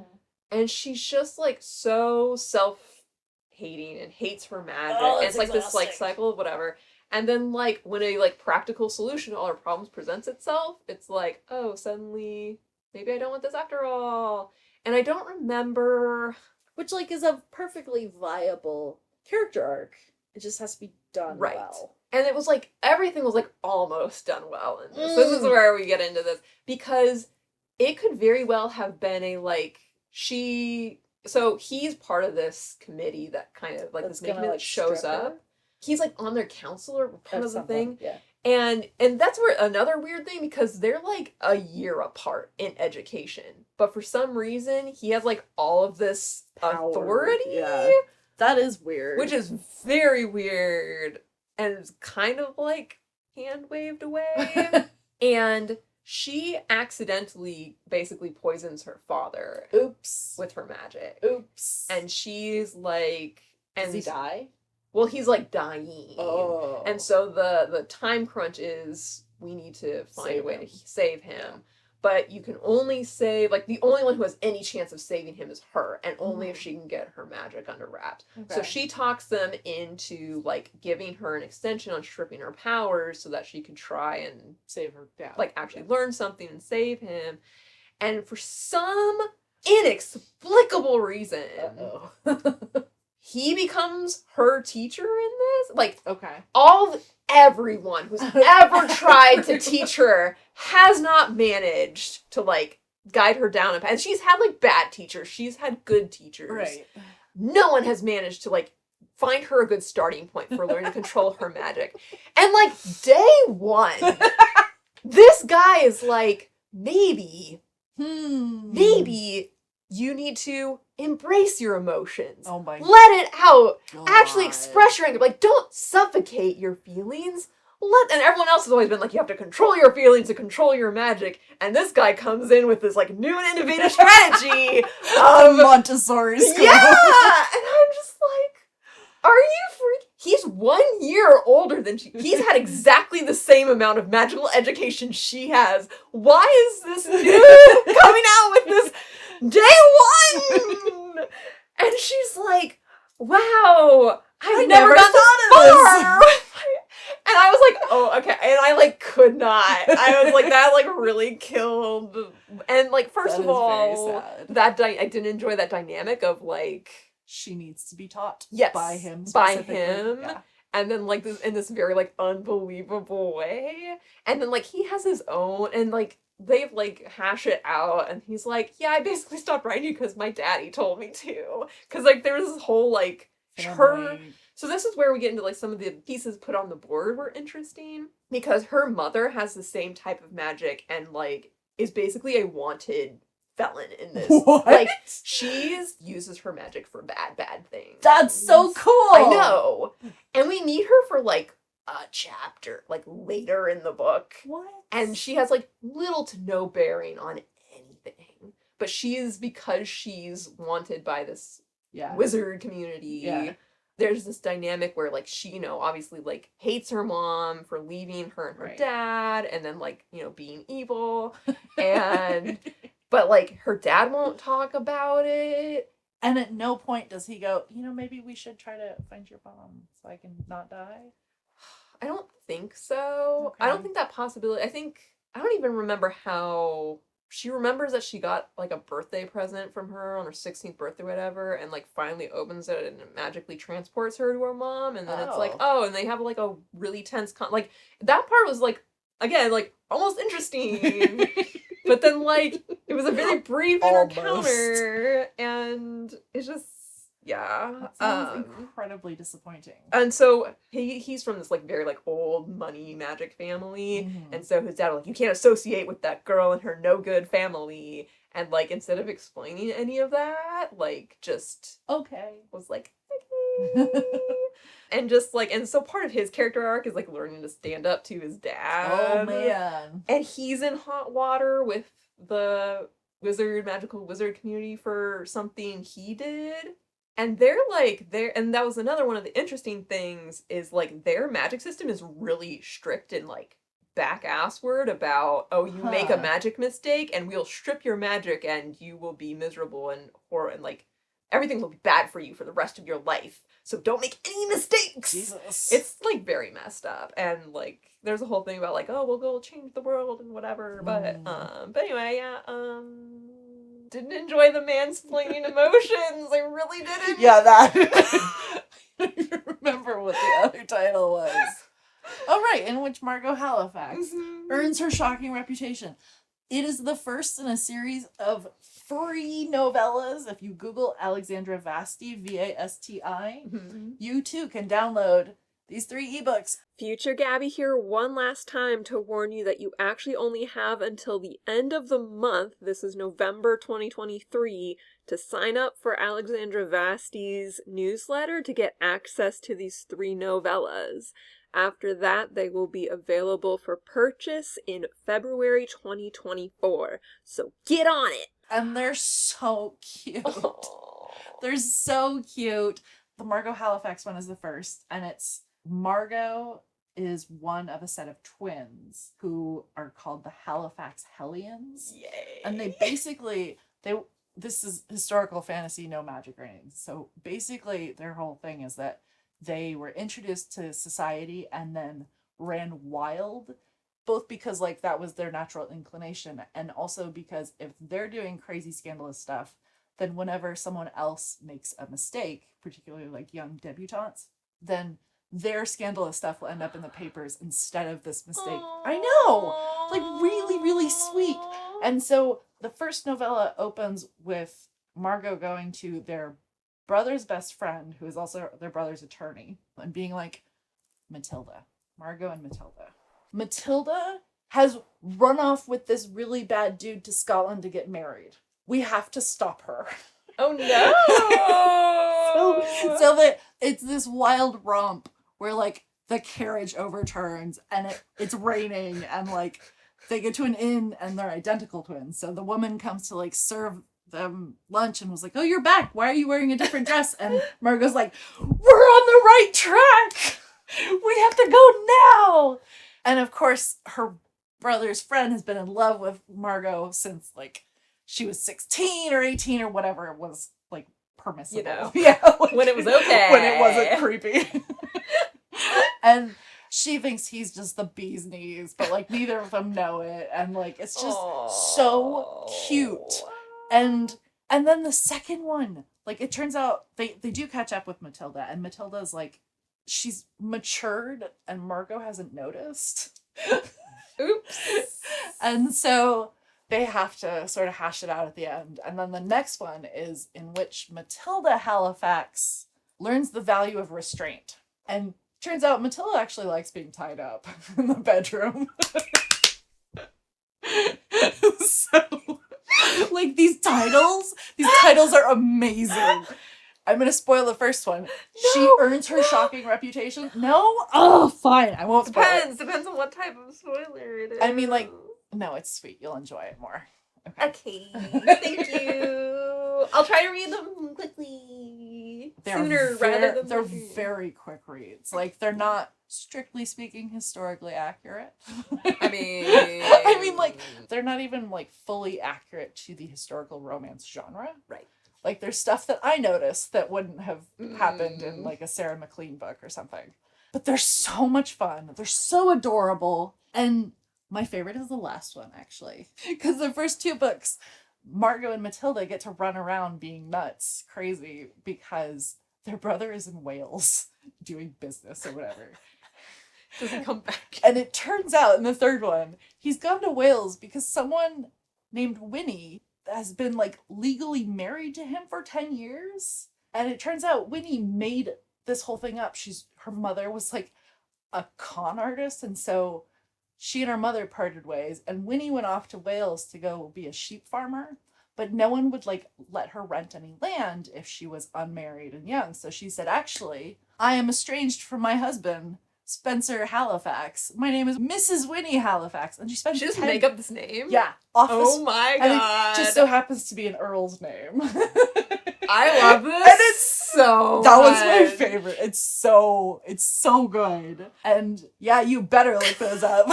And she's just, like, so self-hating and hates her magic. And it's, like, this, like, cycle of whatever. And then, like, when a, like, practical solution to all her problems presents itself, it's like, oh, suddenly, maybe I don't want this after all. And I don't remember... Which, like, is a perfectly viable character arc. It just has to be done well. And it was, like, everything was, like, almost done well in this. This is where we get into this. Because it could very well have been a, like, So he's part of this committee that kind of, like, this committee that shows up. He's, like, on their council or kind of the thing. Yeah. And that's where another weird thing, because they're, like, a year apart in education. But for some reason, he has, like, all of this power, authority. Yeah. That is weird. Which is very weird. And it's kind of, like, hand-waved away. And she accidentally basically poisons her father. Oops. With her magic. Oops. And she's, like... Does he die? Well, he's, like, dying. Oh. And so the time crunch is we need to find a way to save him. Yeah. But you can only save, like, the only one who has any chance of saving him is her, and only if she can get her magic under wraps. Okay. So she talks them into, like, giving her an extension on stripping her powers so that she could try and save her dad. Like, actually learn something and save him. And for some inexplicable reason... he becomes her teacher in this. Like, everyone who's ever tried to teach her has not managed to, like, guide her down a path. And she's had, like, bad teachers. She's had good teachers. Right. No one has managed to, like, find her a good starting point for learning to control her magic. And, like, day one, this guy is like, maybe you need to embrace your emotions. Oh my God. Let it out. God. Actually express your anger. Like, don't suffocate your feelings. And everyone else has always been like, you have to control your feelings to control your magic. And this guy comes in with this, like, new and innovative strategy of Montessori school. Yeah! And I'm just like, are you freaking... He's 1 year older than she... He's had exactly the same amount of magical education she has. Why is this dude coming out with this day one? And she's like, wow, I've never done this before. And I was like, oh, okay. And I, like, could not. I was like, that, like, really killed. And, like, first of all, I didn't enjoy that dynamic of, like... She needs to be taught. Yes. By him. By him. Yeah. And then, like, this in this very, like, unbelievable way. And then, like, he has his own, and, like, they've, like, hash it out. And he's like, yeah, I basically stopped writing because my daddy told me to. Because, like, there was this whole, like, So this is where we get into, like, some of the pieces put on the board were interesting. Because her mother has the same type of magic and, like, is basically a wanted felon in this. What? Like, she uses her magic for bad things. That's so cool! I know! And we meet her for, like, a chapter, like, later in the book. What? And she has, like, little to no bearing on anything. But because she's wanted by this wizard community. Yeah. There's this dynamic where, like, she, obviously, like, hates her mom for leaving her and her Right. dad, and then, like, being evil, and, but, like, her dad won't talk about it. And at no point does he go, maybe we should try to find your mom so I can not die? I don't think so. Okay. I don't think that possibility, I don't even remember how... She remembers that she got, like, a birthday present from her on her 16th birthday or whatever, and, like, finally opens it and it magically transports her to her mom, and then it's like, and they have, like, a really tense like, that part was, like, again, like, almost interesting, but then, like, it was a very brief encounter, and it's just, That sounds incredibly disappointing. And so he's from this, like, very, like, old money magic family, and so his dad was like, you can't associate with that girl and her no good family, and, like, instead of explaining any of that, like, just was like, okay. And just, like, and so part of his character arc is, like, learning to stand up to his dad. Oh, man. And he's in hot water with the magical wizard community for something he did. And they're, like, and that was another one of the interesting things, is, like, their magic system is really strict and, like, back-assward about, you make a magic mistake, and we'll strip your magic, and you will be miserable and like, everything will be bad for you for the rest of your life. So don't make any mistakes! Jesus. It's, like, very messed up. And, like, there's a whole thing about, like, we'll go change the world and whatever. But anyway, didn't enjoy the mansplaining emotions. I really didn't. Yeah, that. I don't even remember what the other title was. Oh, right, in which Margot Halifax earns her shocking reputation. It is the first in a series of 3 novellas. If you Google Alexandra Vasti, Vasti, you too can download these 3 ebooks. Future Gabi here one last time to warn you that you actually only have until the end of the month, this is November 2023, to sign up for Alexandra Vasti's newsletter to get access to these 3 novellas. After that, they will be available for purchase in February 2024. So get on it! And they're so cute. Aww. They're so cute. The Margot Halifax one is the first, and it's Margot is one of a set of twins who are called the Halifax Hellions. Yay! And they basically, this is historical fantasy, no magic or anything. So basically their whole thing is that they were introduced to society and then ran wild, both because, like, that was their natural inclination, and also because if they're doing crazy scandalous stuff, then whenever someone else makes a mistake, particularly like young debutantes, then their scandalous stuff will end up in the papers instead of this mistake. Aww. I know! Like, really, really sweet. And so the first novella opens with Margot going to their brother's best friend, who is also their brother's attorney, and being like, Margot and Matilda. Matilda has run off with this really bad dude to Scotland to get married. We have to stop her. Oh no! so it's this wild romp where, like, the carriage overturns and it's raining, and, like, they get to an inn and they're identical twins. So the woman comes to, like, serve them lunch and was like, oh, you're back. Why are you wearing a different dress? And Margot's like, we're on the right track. We have to go now. And of course, her brother's friend has been in love with Margot since, like, she was 16 or 18 or whatever it was, like, permissible. Yeah, like, when it was okay. When it wasn't creepy. And she thinks he's just the bee's knees, but, like, neither of them know it. And, like, it's just so cute. And then the second one, like, it turns out they do catch up with Matilda, and Matilda's like, she's matured and Margot hasn't noticed. Oops. And so they have to sort of hash it out at the end. And then the next one is in which Matilda Halifax learns the value of restraint. And turns out Matilda actually likes being tied up in the bedroom. So, like, these titles are amazing. I'm going to spoil the first one. No, she earns her shocking reputation. No? Oh, fine. I won't spoil it. Depends on what type of spoiler it is. I mean, like, no, it's sweet. You'll enjoy it more. Okay, thank you. I'll try to read them quickly. Sooner rather than they're later. very quick reads. Like, they're not, strictly speaking, historically accurate. I mean, like, they're not even, like, fully accurate to the historical romance genre. Right. Like, there's stuff that I noticed that wouldn't have happened in, like, a Sarah McLean book or something. But they're so much fun. They're so adorable. And my favorite is the last one, actually. Because the first two books, Margot and Matilda get to run around being nuts, crazy, because their brother is in Wales doing business or whatever. Doesn't come back. And it turns out in the third one, he's gone to Wales because someone named Winnie has been, like, legally married to him for 10 years. And it turns out Winnie made this whole thing up. Her mother was, like, a con artist, and so she and her mother parted ways, and Winnie went off to Wales to go be a sheep farmer, but no one would, like, let her rent any land if she was unmarried and young. So she said, actually, I am estranged from my husband, Spencer Halifax. My name is Mrs. Winnie Halifax. And she spent She just make up this name? Yeah. Off Oh my and god. it just so happens to be an earl's name. I love this. And it's so that was my much. favorite. It's so good. And yeah, you better look those up.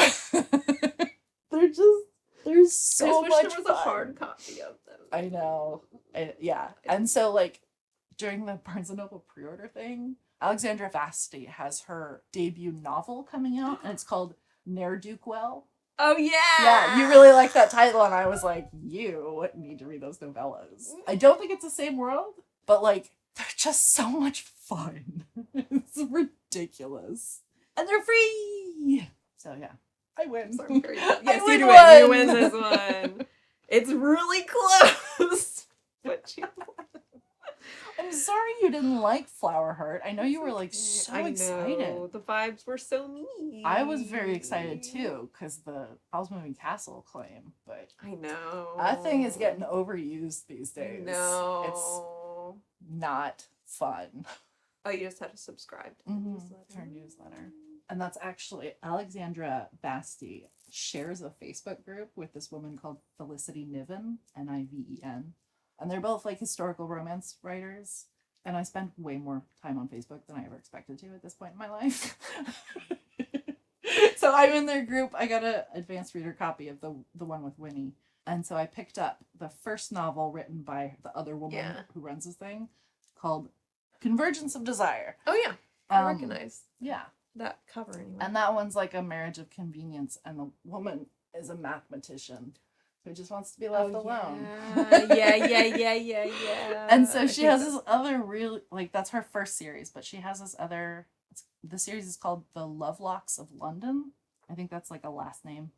There's so I much wish there was a fun. hard copy of them. I know. Yeah. And so, like, during the Barnes & Noble pre-order thing, Alexandra Vasti has her debut novel coming out, and it's called Ne'er-Do-Well. Oh yeah! Yeah, you really like that title, and I was like, you need to read those novellas. I don't think it's the same world, but, like, they're just so much fun. It's ridiculous. And they're free! So, yeah. I win. So I'm very yes, I you win do one. it. You win this one. It's really close. But you I'm sorry you didn't like Flower Heart. I know you were, like, so excited. know. The vibes were so mean. I was very excited, too, because the Howl's Moving Castle claim, but I know. that thing is getting overused these days. No. It's not fun. Oh, you just had to subscribe to the newsletter. Her newsletter. And that's actually Alexandra Vasti shares a Facebook group with this woman called Felicity Niven, Niven. And they're both, like, historical romance writers. And I spend way more time on Facebook than I ever expected to at this point in my life. So I'm in their group. I got an advanced reader copy of the one with Winnie. And so I picked up the first novel written by the other woman who runs this thing called Convergence of Desire. Oh, yeah. I recognize Yeah. that cover anyway. And that one's like a marriage of convenience, and the woman is a mathematician who just wants to be left alone. Yeah. And so she has this other that's her first series, but she has this other, the series is called The Lovelocks of London. I think that's like a last name.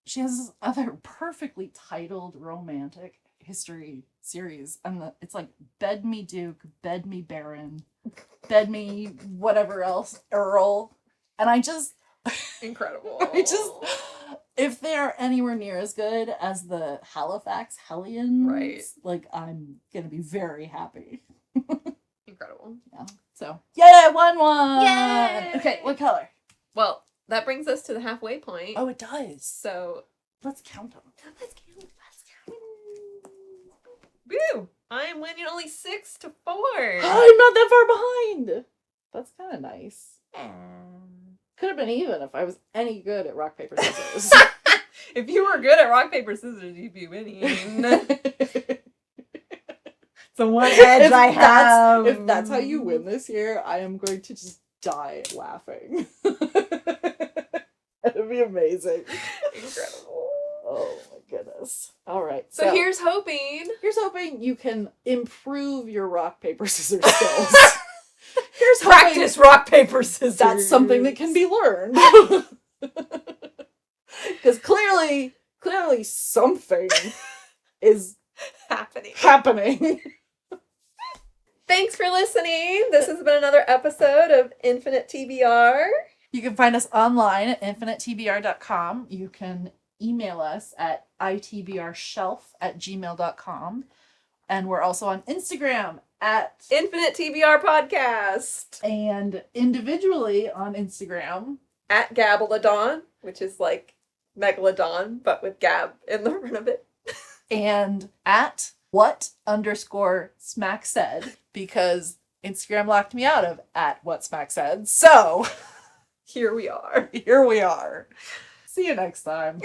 She has this other perfectly titled romantic history series, and it's like Bed Me Duke, Bed Me Baron, Bed Me whatever else, Earl. And incredible. If they are anywhere near as good as the Halifax Hellions, right, like, I'm gonna be very happy. Incredible. Yeah. So, yay, I won one! Yay! Okay, what color? Well, that brings us to the halfway point. Oh, it does. So, let's count them. Woo! I am winning only 6-4. I'm not that far behind. That's kind of nice. Could have been even if I was any good at rock, paper, scissors. If you were good at rock, paper, scissors, you'd be winning. The one edge I have. If that's how you win this year, I am going to just die laughing. It'd be amazing. Incredible. Oh my goodness. All right. So here's hoping. Here's hoping you can improve your rock, paper, scissors skills. Here's practice rock, paper, scissors. That's something that can be learned. Because clearly something is happening. Thanks for listening. This has been another episode of Infinite TBR. You can find us online at infinitetbr.com. You can email us at itbrshelf@gmail.com. And we're also on Instagram at Infinite TBR Podcast. And individually on Instagram at Gabalodon, which is like Megalodon, but with Gab in the front of it. and at what_Smack said, because Instagram locked me out of at what Smack said. So Here we are. here we are. See you next time.